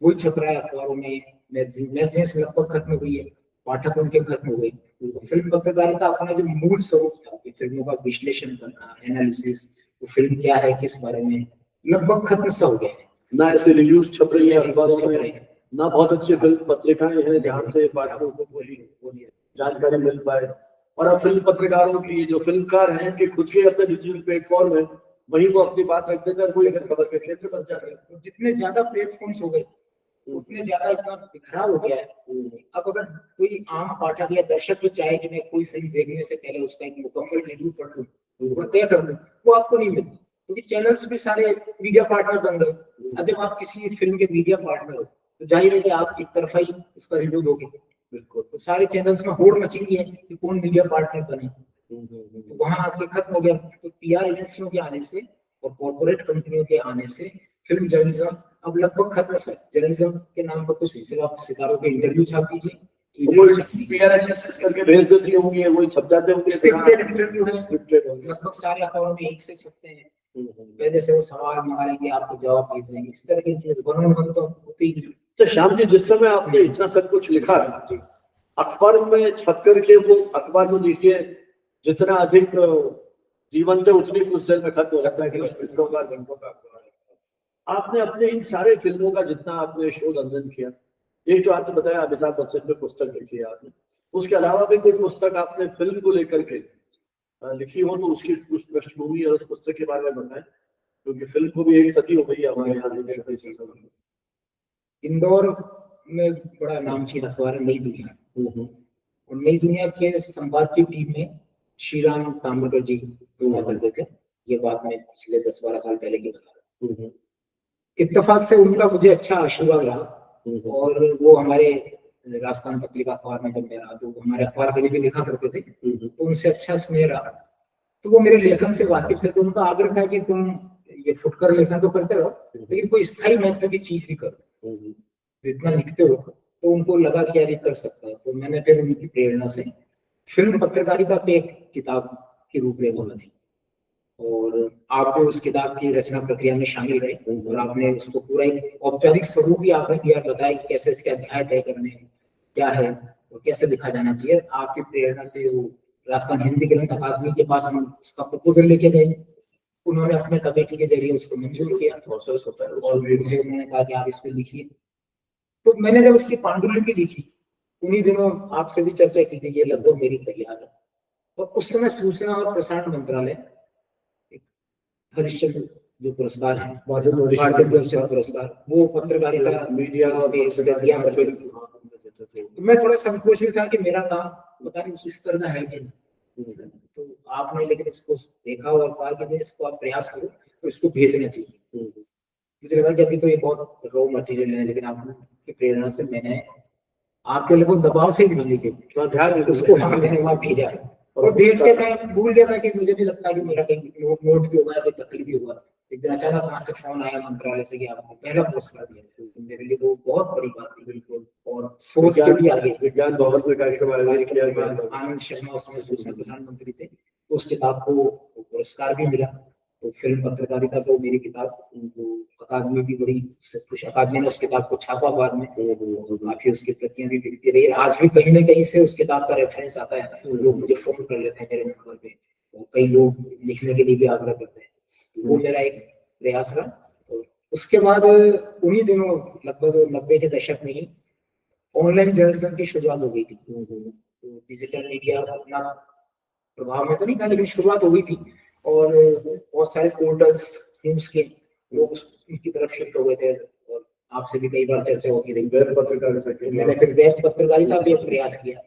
वही छप रहा है अखबारों में, मैगजीन लगभग खत्म हुई है, पाठक उनके खत्म हो गए। तो फिल्म पत्रकारिता अपना जो मूल स्वरूप था कि फिल्मों का विश्लेषण करना, एनालिसिस, वो फिल्म क्या है किस बारे में, लगभग खत्म सा हो गया है। ना ऐसे रिव्यूज छप रही है अखबारों में, ना बहुत अच्छी फिल्म पत्रिकाएं हैं जहाँ से पाठकों को पूरी जानकारी मिल पाए। और अब फिल्म पत्रकारों की जो फिल्मकार हैं कि खुद के अपने डिजिटल प्लेटफॉर्म है, वहीं वो अपनी बात रख देकर कोई खबर के क्षेत्र बन जाते हैं। तो जितने ज्यादा प्लेटफॉर्म्स हो गए उतने ज्यादा इतना बिखराव हो गया है। अब अगर कोई आम पाठक या दर्शक जो चाहे कि मैं कोई फिल्म देखने से पहले उसका एक मुकम्मल रिव्यू पढ़ लूं, वो तय कर लूं, वो आपको नहीं मिलती, क्योंकि चैनल्स भी सारे मीडिया पार्टनर बन गए। अब जब आप किसी फिल्म के मीडिया पार्टनर हो तो जाहिर है कि आप एक तरफा ही उसका रिव्यू दोगे। बिल्कुल, तो सारे चैनल्स में होड़ मची है कि कौन मीडिया पार्टनर बने, तो वहां आके खत्म हो गया। तो पीआर एजेंसियों के आने से और कॉर्पोरेट कंपनियों के आने से फिल्म जर्नलिज्म अब लगभग खत्म है। जर्नलिज्म के नाम पर कुछ सितारों के इंटरव्यू छाप दीजिए, पीआर एनालिसिस करके भेज देती होंगी, वही छप जाते होंगे। स्क्रिप्टेड इंटरव्यू है, स्क्रिप्टेड लगभग सारे अखबारों में एक से छपते हैं। पहले से वो सवाल मंगा लेंगे, आपको जवाब भेज देंगे, इस तरह की चीजें बनों तो होती ही नहीं। तो श्याम जी, जिस समय आपने इतना सब कुछ लिखा अखबार में छप करके, वो अखबार में देखिए जितना अधिक जीवन थे उतनी कुछ देर में खत्म हो जाता है कि घंटों का। आपने अपने इन सारे फिल्मों का जितना आपने शोध अध्ययन किया, एक जो आपने बताया अमिताभ बच्चन पे पुस्तक लिखी है आपने, उसके अलावा भी कोई पुस्तक आपने फिल्म को लेकर के लिखी हो तो उसकी कुछ पृष्ठभूमि और उस पुस्तक के बारे में बताएं, क्योंकि फिल्म को भी एक सदी हो गई है हमारे यहाँ। इंदौर में बड़ा नामचीन अखबार नई दुनिया, और नई दुनिया के संपादकीय टीम में श्रीराम ताम्रकर जी हुआ करते थे। ये बात मैं पिछले 10-12 साल पहले की बता रहा हूँ। इत्तेफाक से उनका मुझे अच्छा आशीर्वाद रहा, और वो हमारे राजस्थान पत्रिका अखबार में जब मैं रहा तो हमारे अखबार के लिए भी लिखा करते थे, तो उनसे अच्छा स्नेह रहा। तो वो मेरे लेखन से वाकिफ थे, तो उनका आग्रह था कि तुम ये फुटकर लेखन तो करते रहो, लेकिन कोई स्थायी महत्व की चीज भी करो। जितना लिखते हो, तो उनको लगा कि यार ये कर सकता है। तो मैंने फिर उनकी प्रेरणा से फिल्म पत्रकारिता पे एक किताब की रूपरेखा बनी, और आप उस किताब की रचना प्रक्रिया में शामिल रहे, और आपने उसको पूरा एक औपचारिक स्वरूप भी आपने दिया, बताया कि कैसे इसके अध्याय तय करने क्या है और कैसे लिखा जाना चाहिए। आपकी प्रेरणा से वो राजस्थान हिंदी ग्रंथ अकादमी के पास हम उसका प्रपोजल लेके गए, उन्होंने अपने कमेटी के जरिए उसको मंजूर किया, प्रोसेस होता है, और मुझे उन्होंने कहा कि आप इस पे लिखिए। तो मैंने जब उसकी पांडुलिपि लिखी, उन्हीं दिनों आपसे भी चर्चा की थी, ये लगभग मेरी तैयार है। और उस समय सूचना और प्रसारण मंत्रालय हरिश्चंद्र जो पुरस्कार है, भारतीय पुरस्कार, वो पत्रकारिता मीडिया तो मैं थोड़ा संकोच में था कि मेरा काम पता नहीं उस तरह का है कि नहीं। तो आपने लेकिन इसको देखा और कहा कि इसको आप प्रयास करो, तो इसको भेजना चाहिए। मुझे लगा कि अभी तो ये बहुत रॉ मटेरियल है, लेकिन आपकी प्रेरणा से मैंने आपके लोगों को दबाव से भी लिखे उसको मैंने वहाँ भेजा, और भेज के मैं भूल गया था कि मुझे भी लगता है कि मेरा कहीं नोट भी होगा, कोई तकलीफ भी होगा। एक दिन अचानक वहां से फोन आया मंत्रालय से कि आपको पहला पुरस्कार दिया, तो मेरे लिए वो बहुत बड़ी बात थी। बिल्कुल, और सोच के भी आगे विज्ञान भवन में कार्यक्रम आयोजित किया गया। आनंद शर्मा उसमें सूचना प्रधानमंत्री थे, तो उस किताब को पुरस्कार भी मिला। तो फिल्म पत्रकारिता तो मेरी किताब अकादमी भी बड़ी खुश, अकादमी ने उस किताब को छापा बाद में, काफी उसकी प्रतियां भी बिकती रही। आज भी कहीं ना कहीं से उस किताब का रेफरेंस आता है, लोग मुझे फोन कर लेते हैं मेरे नंबर पे, और कई लोग लिखने के लिए भी आग्रह करते हैं। वो मेरा एक प्रयास रहा। तो उसके बाद उन्हीं दिनों लगभग 90 के दशक में ही ऑनलाइन जर्नलिज्म की शुरुआत हो गई थी। तो डिजिटल मीडिया अपना प्रभाव में तो नहीं था, लेकिन शुरुआत हो गई थी, और बहुत सारे पोर्टल्स न्यूज के लोग उनकी तरफ शिफ्ट हो गए थे, और आपसे भी कई बार चर्चा होती रही वेब पत्रकारिता। मैंने फिर वेब पत्रकारिता भी प्रयास किया,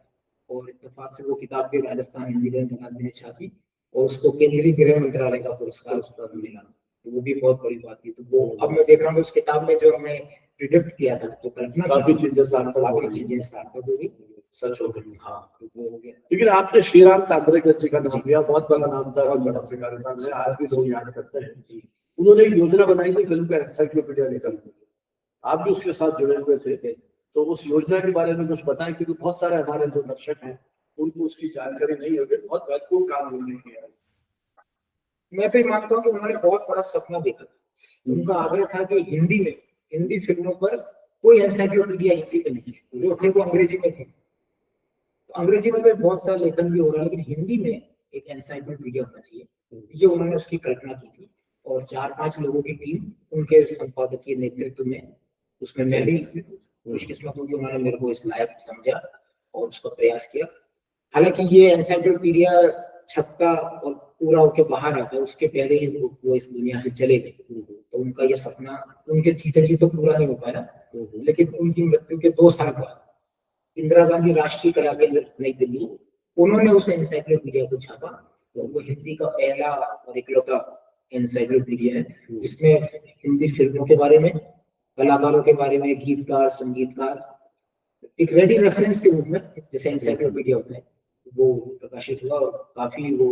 और इत्तेफाक से वो किताब भी राजस्थान हिंदी ग्रंथ अकादमी ने छापी, और उसको केंद्रीय गृह मंत्रालय का पुरस्कार मिला। तो वो भी बहुत बड़ी बात थी। तो वो अब मैं देख रहा हूँ उस किताब में जो हमने प्रिडिक्ट किया था, तो कल्पना काफी चीजें सार्थक हो गई, सच हो गई। हाँ, तो वो हो गया। लेकिन आपने श्रीराम ताम्रकर जी का नाम लिया, बहुत बड़ा नाम था पत्रकारिता में, आज भी लोग याद करते हैं। उन्होंने एक योजना बनाई थी फिल्म का एनसाइक्लोपीडिया निकल, आप भी उसके साथ जुड़े हुए थे, तो उस योजना के बारे में कुछ बताएं, क्योंकि बहुत सारे हमारे जो दर्शक हैं उनको उसकी जानकारी नहीं होगी। बहुत महत्वपूर्ण काम उन्होंने किया है। मैं तो मानता हूँ कि उन्होंने बहुत बड़ा सपना देखा था। उनका आग्रह था कि हिंदी फिल्मों पर कोई एनसाइक्लोपीडिया हिंदी में नहीं है, जो थे वो अंग्रेजी में थे। तो अंग्रेजी में तो बहुत सारा लेखन भी हो रहा है, लेकिन हिंदी में एक एनसाइक्लोपीडिया होना चाहिए। ये उन्होंने उसकी कल्पना की थी, और 4-5 लोगों की टीम उनके संपादकीय नेतृत्व में, उसमें मैं भी खुशकिस्मत हूँ कि उन्होंने मेरे को इस लायक समझा और उसका प्रयास किया। हालांकि ये एनसाइक्लोपीडिया छपता और पूरा होके बाहर आता है, उसके पहले ही वो इस दुनिया से चले गए। तो उनका ये सपना उनके जीते जी तो पूरा नहीं हो पाया, लेकिन उनकी मृत्यु के 2 साल बाद इंदिरा गांधी राष्ट्रीय कला केंद्र नई दिल्ली, उन्होंने उस एनसाइक्लोपीडिया को छापा। तो वो हिंदी का पहला और इकलौता एनसाइक्लोपीडिया है, जिसमें हिंदी फिल्मों के बारे में, कलाकारों के बारे में, गीतकार, संगीतकार, एक रेडी रेफरेंस के रूप में जैसे एनसाइक्लोपीडिया होता है, वो प्रकाशित हुआ, और काफी वो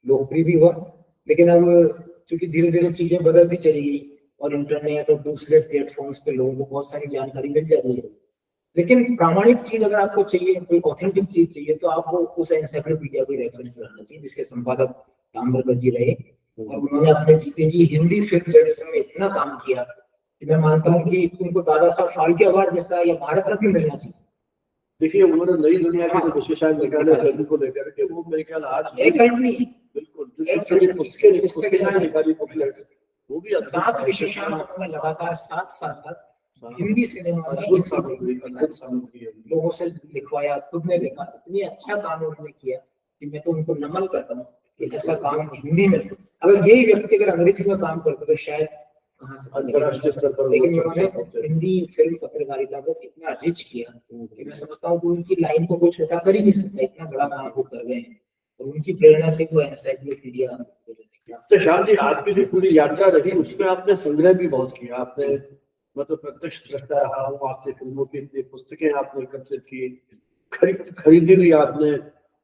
लोकप्रिय भी हुआ। लेकिन अब चूंकि धीरे धीरे चीजें बदलती चली गई, और इंटरनेट और दूसरे प्लेटफॉर्म्स पे लोगों को बहुत सारी जानकारी मिल जाती है। लेकिन प्रामाणिक चीज अगर आपको चाहिए, कोई ऑथेंटिक चीज चाहिए, तो आपको उस एनसाइक्लोपीडिया को रेफरेंस करना चाहिए जिसके संपादक ताम्रध्वज जी रहे। और उन्होंने अपने जीते जी हिंदी फिल्म जर्नलिज्म में इतना काम किया कि मैं मानता हूँ कि उनको दादा साहब फाल्के अवार्ड जैसा या भारत रत्न मिलना चाहिए। देखिए उन्होंने नई दुनिया के जो विशेषज्ञ निकाले फिल्म को लेकर के, वो मेरे ख्याल आज बिल्कुल पुस्तकें निकाली बुकलेट्स, वो भी 7 विशेषज्ञों ने लगातार 7 साल तक हिंदी सिनेमा में लोगों से लिखवाया, खुद ने लिखा। इतनी अच्छा काम उन्होंने किया कि मैं तो उनको नमन करता हूँ कि ऐसा काम हिंदी में, अगर यही व्यक्ति अगर अंग्रेजी में काम करते तो शायद कहाँ से अंतरराष्ट्रीय स्तर पर, लेकिन उन्होंने हिंदी फिल्म पत्रकारिता को इतना रिच किया कि मैं समझता हूँ कि उनकी लाइन को कोई छोटा कर ही नहीं सकता, इतना बड़ा काम वो कर गए हैं। और उनकी प्रेरणा से वो एनसाइक्लोपीडिया। तो श्याम जी, आपकी जो पूरी यात्रा रही उसमें आपने संग्रह भी बहुत किया। आपने मतलब प्रत्यक्ष दृष्टा रहा हूँ आपसे, फिल्मों की इतनी पुस्तकें आपने एकत्रित की, खरीदी भी आपने,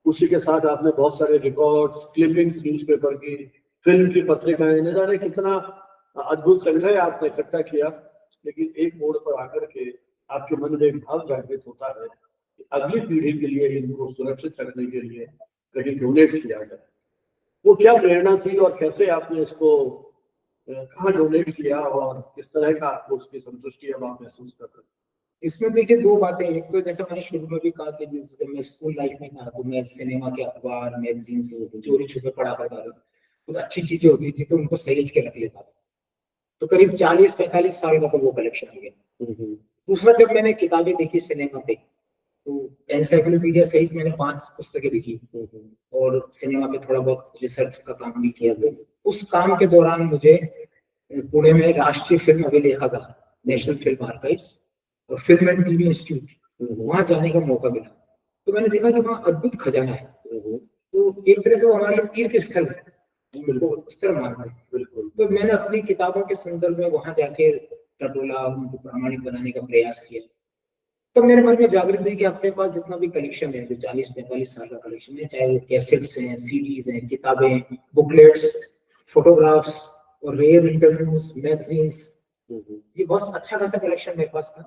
उसी के साथ आपने बहुत सारे रिकॉर्ड्स, क्लिपिंग्स न्यूज़पेपर की, फिल्म की पत्रिकाएं, न जाने कितना अद्भुत संग्रह आपने इकट्ठा किया। लेकिन एक मोड़ पर आकर के आपके मन में एक भाव जागृत होता है कि अगली पीढ़ी के लिए इनको सुरक्षित रखने के लिए कहीं डोनेट किया जाए। वो क्या प्रेरणा थी और कैसे आपने इसको कहाँ डोनेट किया और किस तरह का आपको उसकी संतुष्टि अब आप महसूस कर रहे हैं? इसमें देखिए 2 बातें। एक तो जैसे मैंने शुरू में भी कहा कि जब मैं स्कूल लाइफ में था तो मैं सिनेमा के अखबार, मैगजीन्स चोरी छुपे पढ़ा करता था। कुछ अच्छी चीजें होती थी तो उनको सहेज के रख लेता था। तो करीब 40-45 साल का तो वो कलेक्शन हो गया। दूसरा, जब मैंने किताबें देखी सिनेमा पे, तो एनसाइक्लोपीडिया सहित मैंने 5 पुस्तकें लिखी और सिनेमा पे थोड़ा बहुत रिसर्च का काम भी किया। तो उस काम के दौरान मुझे पुणे में राष्ट्रीय फिल्म अभिलेखागार, नेशनल फिल्म आर्काइव्स और फिल्म एंड टीवी इंस्टीट्यूट, वहां जाने का मौका मिला। तो मैंने देखा कि वहाँ अद्भुत खजाना है। तो एक तरह से वो हमारे तीर्थ स्थल है, उस तरह मानना है। बिल्कुल। तो मैंने अपनी किताबों के संदर्भ में वहां जाके टटोला, उनको प्रामाणिक बनाने का प्रयास किया। तो मेरे मन में जागृत हुई कि अपने पास जितना भी कलेक्शन है, जो 40-45 साल का कलेक्शन है, चाहे वो कैसेट्स हैं, सीडीज हैं, किताबें, बुकलेट्स, फोटोग्राफ्स और रेयर इंटरव्यूज, मैगजीन्स, ये बहुत अच्छा खासा कलेक्शन मेरे पास था।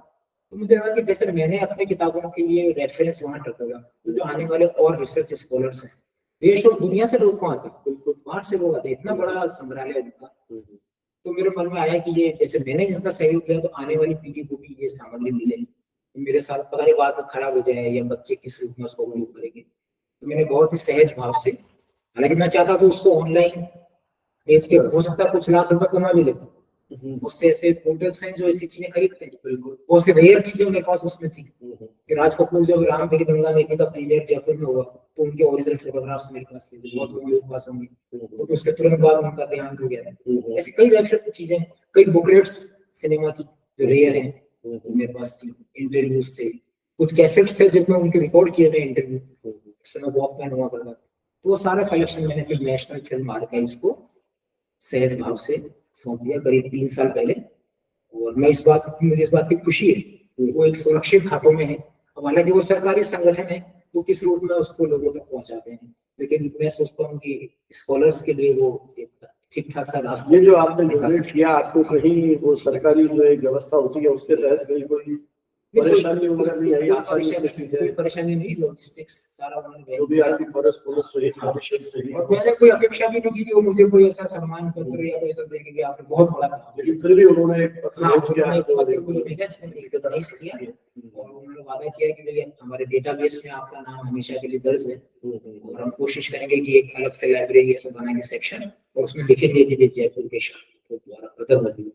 तो मुझे लगा कि जैसे मैंने अपने किताबों के लिए रेफरेंस वहां टटोला, तो जो आने वाले और रिसर्च स्कॉलर्स हैं, देश और दुनिया से लोग वहां आते, बिल्कुल बाहर से लोग आते, इतना बड़ा संग्रहालय उनका। तो मेरे मन में आया कि ये जैसे मैंने इनका सहयोग किया तो आने वाली पीढ़ी को भी ये सामग्री मिले। तो मेरे साथ पता नहीं बाद में खराब हो जाए या बच्चे किस रूप में उसको उपयोग करेंगे। तो मैंने बहुत ही सहज भाव से, हालांकि मैं चाहता था उसको ऑनलाइन बेच के हो सकता कुछ लाख रुपए कमा भी लेता। उससे ऐसे पोर्टल्स हैं जो ऐसी चीजें खरीदते हैं, बिल्कुल बहुत सी रेयर चीजें मेरे पास उसमें थी। राज कपूर जब राम तेरी गंगा मेथी का प्रीमियर जयपुर में हुआ तो उनके ओरिजिनल फोटोग्राफ्स मेरे पास थे, बहुत लोगों के पास होंगे। तो उसके तुरंत बाद उनका देहांत हो गया। ऐसी कई रेफरेंस चीजें, कई बुकलेट्स सिनेमा की जो रेयर हैं मेरे पास थी, इंटरव्यूज थे, कुछ कैसेट्स थे जिसमें उनके रिकॉर्ड किए गए इंटरव्यू, उस समय वॉकमैन हुआ करता। तो वो सारा कलेक्शन मैंने फिर नेशनल फिल्म आर्काइव्स को सहज भाव से सौंप दिया करीब 3 साल पहले। और मैं मुझे इस बात की खुशी है वो एक सुरक्षित हाथों में है। अब हालांकि वो सरकारी संगठन है, वो किस रूप में उसको लोगों तक पहुंचाते हैं, लेकिन मैं सोचता हूँ कि स्कॉलर्स के लिए वो एक ठीक ठाक सा रास्ता। ये जो आपने डोनेट किया, आपको कहीं वो सरकारी जो एक व्यवस्था होती है उसके तहत कहीं कोई परेशानी वगैरह नहीं आई? आसानी से कोई परेशानी नहीं, लॉजिस्टिक्स सारा उन्होंने जो भी आपकी फर्स्ट पुलिस रही, ऑडिशंस रही, और मैंने कोई अपेक्षा भी नहीं की कि वो मुझे कोई ऐसा सम्मान पत्र या कोई ऐसा देंगे कि आपने बहुत बड़ा काम, लेकिन फिर भी उन्होंने एक पत्र किया और उन्होंने वादा किया कि भैया हमारे डेटाबेस में आपका नाम हमेशा के लिए दर्ज है और हम कोशिश करेंगे कि एक अलग से लाइब्रेरी ऐसा बनाएंगे सेक्शन और उसमें लिखेंगे कि जयपुर के शासकों द्वारा प्रथम।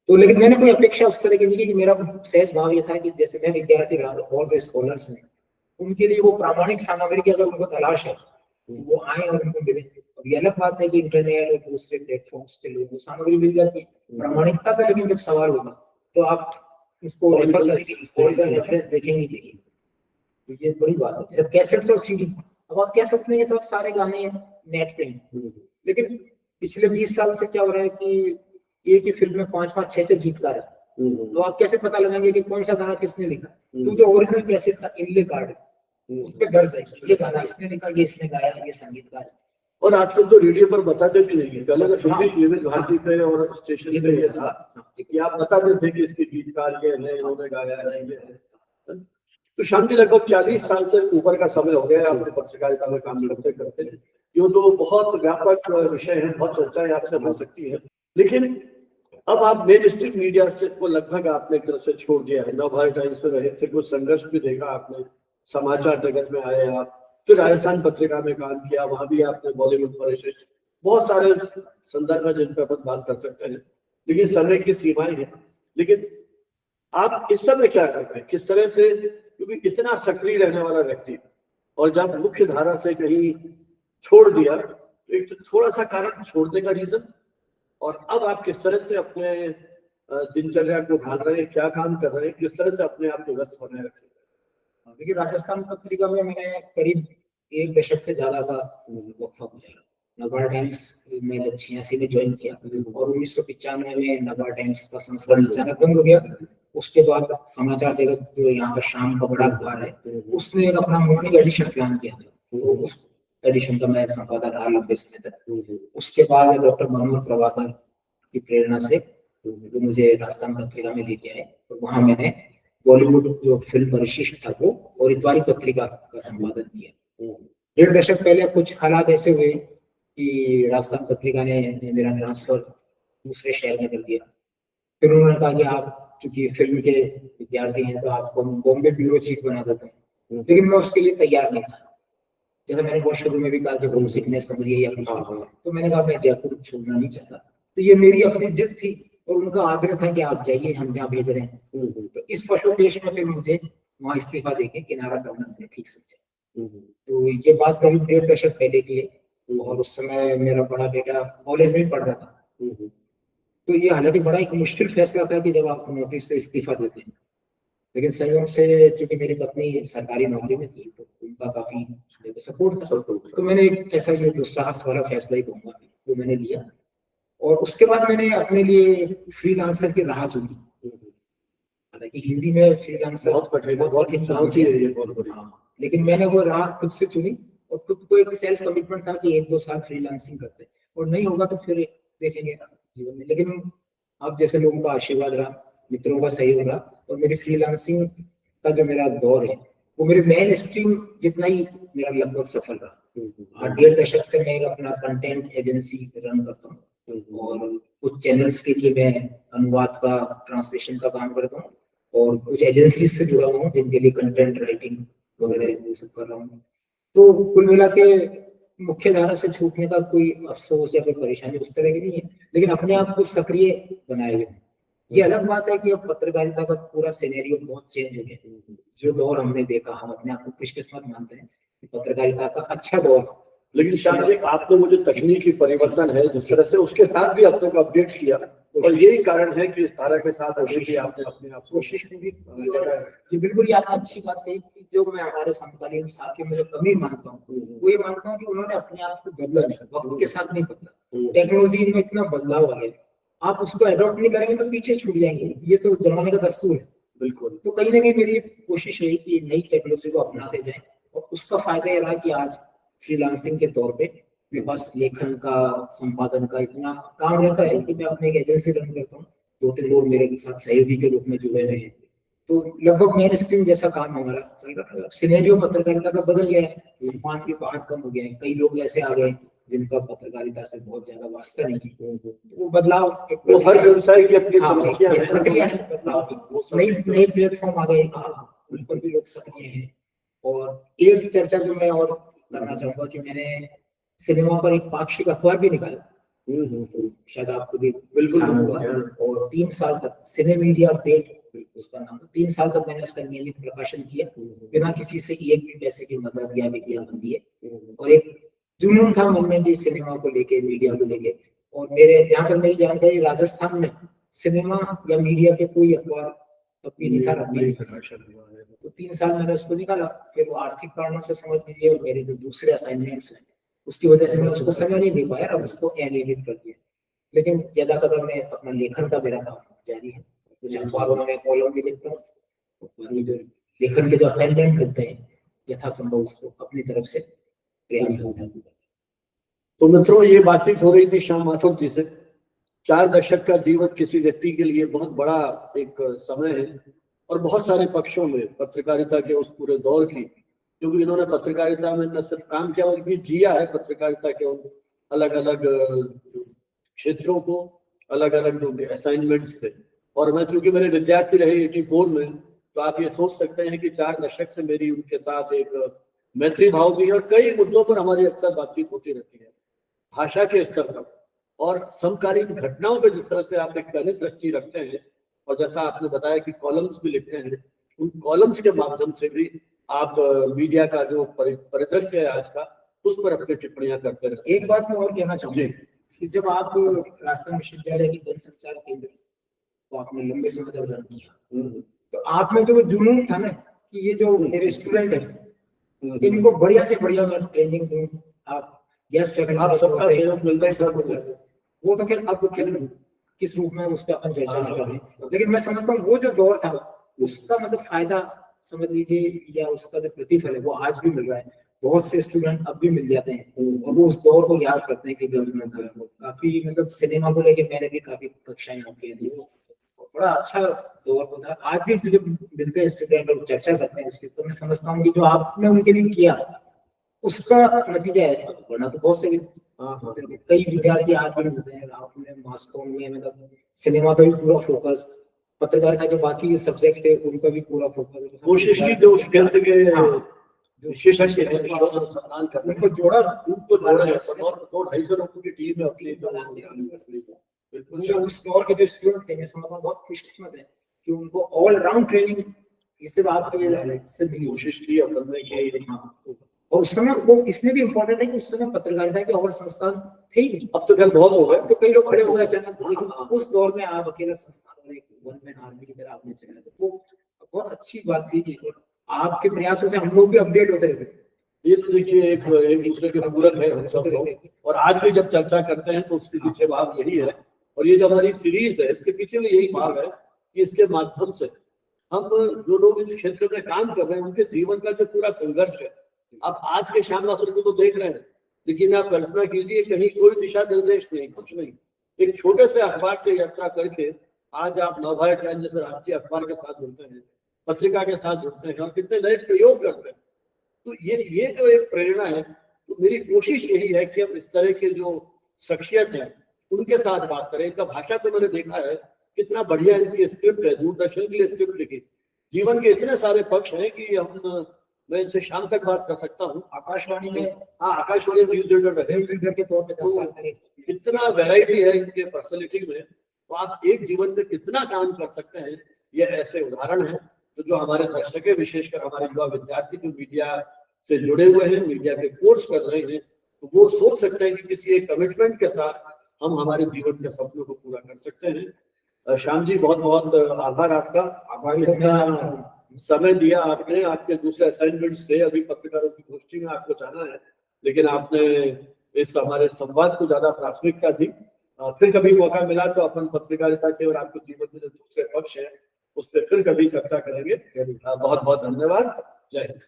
तो लेकिन मैंने कोई अपेक्षा उस तरह की नहीं की। कि मेरा सहज भाव ये था कि जैसे मैं विद्यार्थी रहा और जो स्कॉलर्स हैं उनके लिए वो प्रामाणिक सामग्री की अगर उनको तलाश है वो आए और उनको मिले। अब ये अलग बात है कि इंटरनेट और दूसरे प्लेटफॉर्म्स पे लोगों को सामग्री मिल जाती है, प्रामाणिकता का लेकिन जब सवाल होगा तो आप इसको रेफर करेंगे, रेफरेंस देखेंगे तो ये बड़ी बात है। सिर्फ कैसेट्स और सीडी, अब आप कह सकते हैं ये सब सारे गाने नेट पे हैं, लेकिन पिछले 20 साल से क्या हो रहा है कि एक ही फिल्म में 5-5, 6-6 गीतकार है। तो आप कैसे पता लगाएंगे कि कौन सा गाना किसने लिखा? तो जो ओरिजिनल कैसेट था इनले कार्ड उस पे दर्ज है, ये गाना इसने लिखा, ये इसने गाया, ये संगीतकार है। और आजकल तो रेडियो पर बताते भी नहीं है, पहले तो फिर भी विविध भारती पे और स्टेशन पे ये था कि आप बताते थे कि इसके गीतकार ये है, इन्होंने गाया है, ये है। तो श्याम जी लगभग 40 साल से ऊपर का समय हो गया है आपने पत्रकारिता में काम करते करते। ये तो बहुत व्यापक विषय है, बहुत चर्चाएं आपसे हो सकती है, लेकिन अब आप मेन स्ट्रीम मीडिया से को लगभग आपने एक तरह से छोड़ दिया है। नवभारत टाइम्स में रहे थे, कुछ संघर्ष भी देखा आपने, समाचार जगत में आए आप, फिर राजस्थान पत्रिका में काम किया, वहां भी आपने बॉलीवुड परिशिष्ट, बहुत सारे संदर्भ है जिन पर अपन बात कर सकते हैं, लेकिन समय की सीमाएं हैं। लेकिन आप इस समय क्या कर रहे हैं, किस तरह से, क्योंकि इतना सक्रिय रहने वाला व्यक्ति और जब मुख्य धारा से कहीं छोड़ दिया, तो एक तो थोड़ा सा कारण छोड़ने का रीजन, और अब आप किस तरह से अपने दिनचर्या को ढाल रहे हैं, क्या काम कर रहे हैं, किस तरह से अपने आप को व्यस्त बनाए रखे? देखिए, राजस्थान पत्रिका में मैंने करीब 1 दशक से ज्यादा का वक्फा गुजारा। नवभारत टाइम्स में जब 86 में ज्वाइन किया और 1995 में नवभारत टाइम्स का संस्करण अचानक बंद हो गया। उसके बाद समाचार जगत जो यहाँ का शाम का बड़ा अखबार है, उसने एक अपना मॉर्निंग एडिशन प्लान किया था, तो उस एडिशन का मैं संपादक रहा लंबे समय तक। उसके बाद डॉक्टर मनोहर प्रभाकर की प्रेरणा से तो मुझे राजस्थान पत्रिका में लेके आए, तो वहां मैंने बॉलीवुड जो फिल्म परिशिष्ट था वो और इतवारी पत्रिका का संपादन किया। 1.5 दशक पहले कुछ हालात ऐसे हुए कि राजस्थान पत्रिका ने मेरा ट्रांसफर दूसरे शहर में कर दिया। फिर उन्होंने कहा कि आप चूंकि फिल्म के विद्यार्थी हैं तो आपको बॉम्बे ब्यूरो चीफ बना देते हैं, लेकिन मैं उसके लिए तैयार नहीं था। जैसे मैंने बहुत शुरू में भी कहा कि होम सिकनेस समझिए या कुछ, तो मैंने कहा मैं जयपुर छोड़ना नहीं चाहता। तो ये मेरी अपनी जिद थी और उनका आग्रह था कि आप जाइए, हम जहाँ भेज रहे हैं। तो इस पशुपेश में फिर मुझे वहां इस्तीफा देके किनारा करना मैंने ठीक समझा। तो ये बात करीब 1.5 दशक पहले की है, और उस समय मेरा बड़ा बेटा कॉलेज में पढ़ रहा था। तो ये हालांकि बड़ा एक मुश्किल फैसला था कि जब आप नौकरी से इस्तीफा देते हैं, लेकिन संयोग से चूंकि मेरी पत्नी सरकारी नौकरी में थी तो उनका काफी सपोर्ट था। तो मैंने एक ऐसा ये दुस्साहस वाला फैसला ही कहूंगा वो मैंने लिया, और उसके बाद मैंने अपने लिए फ्रीलांसर की राह चुनी। हालांकि हिंदी में फ्रीलांसर बहुत कठिन, बहुत चुनौती है ये, बहुत बड़ी। लेकिन मैंने वो राह खुद से चुनी और खुद को एक सेल्फ कमिटमेंट था कि 1-2 साल फ्रीलांसिंग करते हैं, और नहीं होगा तो फिर देखेंगे जीवन में। लेकिन अब जैसे लोगों का आशीर्वाद रहा, मित्रों का सहयोग रहा, और मेरी फ्रीलांसिंग का जो मेरा दौर है वो मेरे मेन स्ट्रीम जितना ही मेरा लगभग सफल रहा। 1.5 दशक से मैं अपना कंटेंट एजेंसी रन करता हूँ, और कुछ चैनल्स के लिए मैं अनुवाद का, ट्रांसलेशन का काम करता हूँ, और कुछ एजेंसी से जुड़ा हुआ हूँ जिनके लिए कंटेंट राइटिंग वगैरह वो सब कर रहा हूँ। तो कुल मिला के मुख्य धारा से छूटने का कोई अफसोस या कोई परेशानी उस तरह की नहीं है, लेकिन अपने आप को सक्रिय बनाए हुए। ये अलग बात है कि अब पत्रकारिता का पूरा सिनेरियो बहुत चेंज हो गया। जो दौर हमने देखा, हम अपने आप को खुशकिस्मत मानते हैं कि पत्रकारिता का अच्छा दौर, लेकिन शायद आपने मुझे तकनीकी परिवर्तन है जिस तरह से उसके साथ भी अपने को अपडेट किया, और यही कारण है कि इस धारा के साथ अभी भी आपने अपने आप कोशिश पूरी की। ये बिल्कुल ये आपने अच्छी बात कही कि जो मैं हमारे समकालीन साथियों में जो कमी मानता हूँ वो ये मानता हूँ कि उन्होंने अपने आप को बदला नहीं, वक्त के साथ नहीं बदला। टेक्नोलॉजी में इतना बदलाव आ गया, आप उसको अडॉप्ट नहीं करेंगे तो पीछे छूट जाएंगे, ये तो जमाने का दस्तूर है। बिल्कुल। तो कहीं ना कहीं मेरी कोशिश है कि नई टेक्नोलॉजी को अपनाते जाए, और उसका फायदा ये रहा कि आज फ्रीलांसिंग के तौर पे मेरे पास लेखन का, संपादन का इतना काम रहता है कि मैं अपने एक एजेंसी रन करता हूँ, 2-3 लोग मेरे साथ सहयोगी के रूप में जुड़े हुए हैं। तो लगभग मेन स्ट्रीम जैसा काम हमारा चल रहा है। सिनेरियो पत्रकारिता का बदल गया है, सम्मान की बाहर कम हो गया है, कई लोग ऐसे आ गए जिनका पत्रकारिता से बहुत ज्यादा वास्ता नहीं है। वो बदलाव वो हर व्यवसाय की अपनी प्रक्रिया है, बदलाव नई प्लेटफॉर्म आ गए, उन पर भी लोग सक्रिय हैं। और एक चर्चा जो मैं और करना चाहूंगा कि मैंने सिनेमा पर एक पाक्षिक अखबार भी निकाला, शायद आपको भी बिल्कुल होगा, और 3 साल तक सिने मीडिया अपडेट उसका नाम, 3 साल तक मैंने उसका नियमित प्रकाशन किया बिना किसी से एक भी पैसे की मदद या विज्ञापन दिए। और एक जुनून था मन में भी सिनेमा को लेके, मीडिया को लेके। और मेरे जहाँ तक मेरी जानकारी, राजस्थान में सिनेमा या मीडिया पे कोई अखबार तब भी नहीं था। तो 3 साल मैंने उसको निकाला, फिर वो आर्थिक कारणों से समझ लीजिए, और मेरे जो दूसरे असाइनमेंट्स हैं उसकी वजह से मैं उसको समय नहीं दे पाया, अब उसको अनियमित कर दिया। लेकिन ज्यादा कदर में अपना लेखन का मेरा काम जारी है, कुछ अखबारों में कॉलम भी लिखता हूँ, जो लेखन के जो असाइनमेंट होते हैं यथासंभव उसको अपनी तरफ से प्रयास करता हूँ। तो मित्रों, ये बातचीत हो रही थी श्याम माथुर जी से। 4 दशक का जीवन किसी व्यक्ति के लिए बहुत बड़ा एक समय है, और बहुत सारे पक्षों में पत्रकारिता के उस पूरे दौर की, क्योंकि इन्होंने पत्रकारिता में न सिर्फ काम किया बल्कि जिया है पत्रकारिता के उन अलग अलग क्षेत्रों को, अलग अलग जो असाइनमेंट्स थे। और मैं, क्योंकि मेरे विद्यार्थी रहे 84 में, तो आप ये सोच सकते हैं कि 4 दशक से मेरी उनके साथ एक मैत्री भाव भी है, और कई मुद्दों पर हमारी अक्सर बातचीत होती रहती है, भाषा के स्तर पर और समकालीन घटनाओं पर जिस तरह से आप एक गहन दृष्टि रखते हैं, और जैसा आपने बताया कि कॉलम्स भी लिखते हैं, उन कॉलम्स के माध्यम से भी आप मीडिया का जो परिदृश्य है आज का, उस पर अपनी टिप्पणियां करते रहते हैं। एक बात मैं और कहना चाहूंगा कि जब आप राजस्थान विश्वविद्यालय की जनसंचार केंद्र तो आपने लंबे समय तक रन किया, तो आप में जो जुनून था ना कि ये जो मेरे स्टूडेंट है इनको बढ़िया से बढ़िया मैं ट्रेनिंग दूं, आप गेस्ट फैकल्टी आप सबका सहयोग मिलता है सब, वो तो फिर अब किस रूप में उस पर अपन चर्चा नहीं कर रहे, लेकिन मैं समझता हूँ वो जो दौर था उसका मतलब फायदा समझ लीजिए या उसका जो प्रतिफल है वो आज भी मिल रहा है। बहुत से स्टूडेंट अब भी मिल जाते हैं और वो उस दौर को याद करते हैं कि जब मैं था काफी, मतलब सिनेमा को लेके मैंने भी काफी कक्षाएं आपके दी, बड़ा अच्छा दौर होता है। आज भी जब मिलते हैं स्टूडेंट और चर्चा करते हैं उसकी, तो मैं समझता हूँ कि जो आपने उनके लिए किया उसका नतीजा है, वरना तो बहुत से कई विद्यार्थी आज भी होते हैं। आपने मास्को में मतलब सिनेमा पे भी पूरा फोकस, पत्रकारिता के बाकी सब्जेक्ट थे उन पर भी पूरा फोकस, कोशिश की जो उस केंद्र के विशेषज्ञ हैं शोध अनुसंधान करने को जोड़ा है, और 2-250 लोगों की टीम है अपनी। उस दौर के जो स्टूडेंट थे मैं समझता हूँ बहुत खुशकिस्मत है कि उनको ऑल राउंड ट्रेनिंग ये सब आपके से भी कोशिश की और करने की। और उस समय वो इसलिए भी इम्पोर्टेंट है कि उस समय पत्रकारिता के और संस्थान थे ही, अब तो खैर बहुत हो गए, तो कई लोग खड़े हो गए अचानक, लेकिन उस दौर में आप अकेला संस्थान और एक वन मैन आर्मी की तरह आपने चला, तो वो बहुत अच्छी बात थी कि आपके प्रयासों से हम लोग भी अपडेट होते रहे। ये तो देखिए एक दूसरे के पूरक है हम सब लोग, और आज भी जब चर्चा करते हैं तो उसके पीछे भाव यही है, और ये जो हमारी सीरीज है इसके पीछे भी यही भाव है कि इसके माध्यम से हम जो लोग इस क्षेत्र में काम कर रहे हैं उनके जीवन का जो पूरा संघर्ष है, अब आज के श्याम माथुर को तो देख रहे हैं, लेकिन आप कल्पना कीजिए कहीं कोई दिशा निर्देश नहीं, कुछ नहीं, एक छोटे से अखबार से यात्रा करके आज आप नवभारत टाइम्स जैसे राष्ट्रीय अखबार के साथ जुड़ते हैं, पत्रिका के साथ जुड़ते हैं, और कितने नए प्रयोग करते हैं। तो ये जो एक प्रेरणा है, तो मेरी कोशिश यही है कि हम इस तरह के जो शख्सियत है उनके साथ बात करें। इनका भाषा तो मैंने देखा है कितना बढ़िया इनकी स्क्रिप्ट है, दूरदर्शन के लिए स्क्रिप्ट लिखी, जीवन के इतने सारे पक्ष हैं कि हम मैं इनसे शाम तक बात कर सकता हूँ। आकाशवाणी में, हाँ, आकाशवाणी में न्यूज रीडर के तौर पे 10 साल तक कितना वैरायटी है इनके पर्सनैलिटी में, तो आप एक जीवन में कितना काम कर सकते हैं, ये ऐसे उदाहरण है। तो जो हमारे दर्शक है, विशेषकर हमारे युवा विद्यार्थी जो मीडिया से जुड़े हुए हैं, मीडिया के कोर्स कर रहे हैं, तो वो सोच सकते हैं कि किसी एक कमिटमेंट के साथ हम हमारे जीवन के सपनों को पूरा कर सकते हैं। श्याम जी, बहुत बहुत आभार आपका, इतना समय दिया आपने, आपके दूसरे असाइनमेंट से अभी पत्रकारों की गोष्ठी में आपको जाना है, लेकिन आपने इस हमारे संवाद को ज्यादा प्राथमिकता दी। फिर कभी मौका मिला तो अपन पत्रकारिता के और आपके जीवन में जो दूसरे पक्ष है उस पर फिर कभी चर्चा करेंगे। बहुत बहुत धन्यवाद, जय हिंद।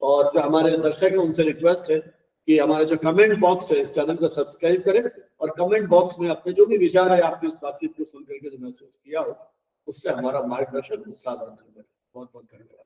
और जो हमारे दर्शक है उनसे रिक्वेस्ट है कि हमारे जो कमेंट बॉक्स है इस चैनल को सब्सक्राइब करें, और कमेंट बॉक्स में अपने जो भी विचार है आपने इस बातचीत को सुनकर के जो महसूस किया हो उससे हमारा मार्गदर्शन उत्साहवर्धन करें। बहुत बहुत धन्यवाद।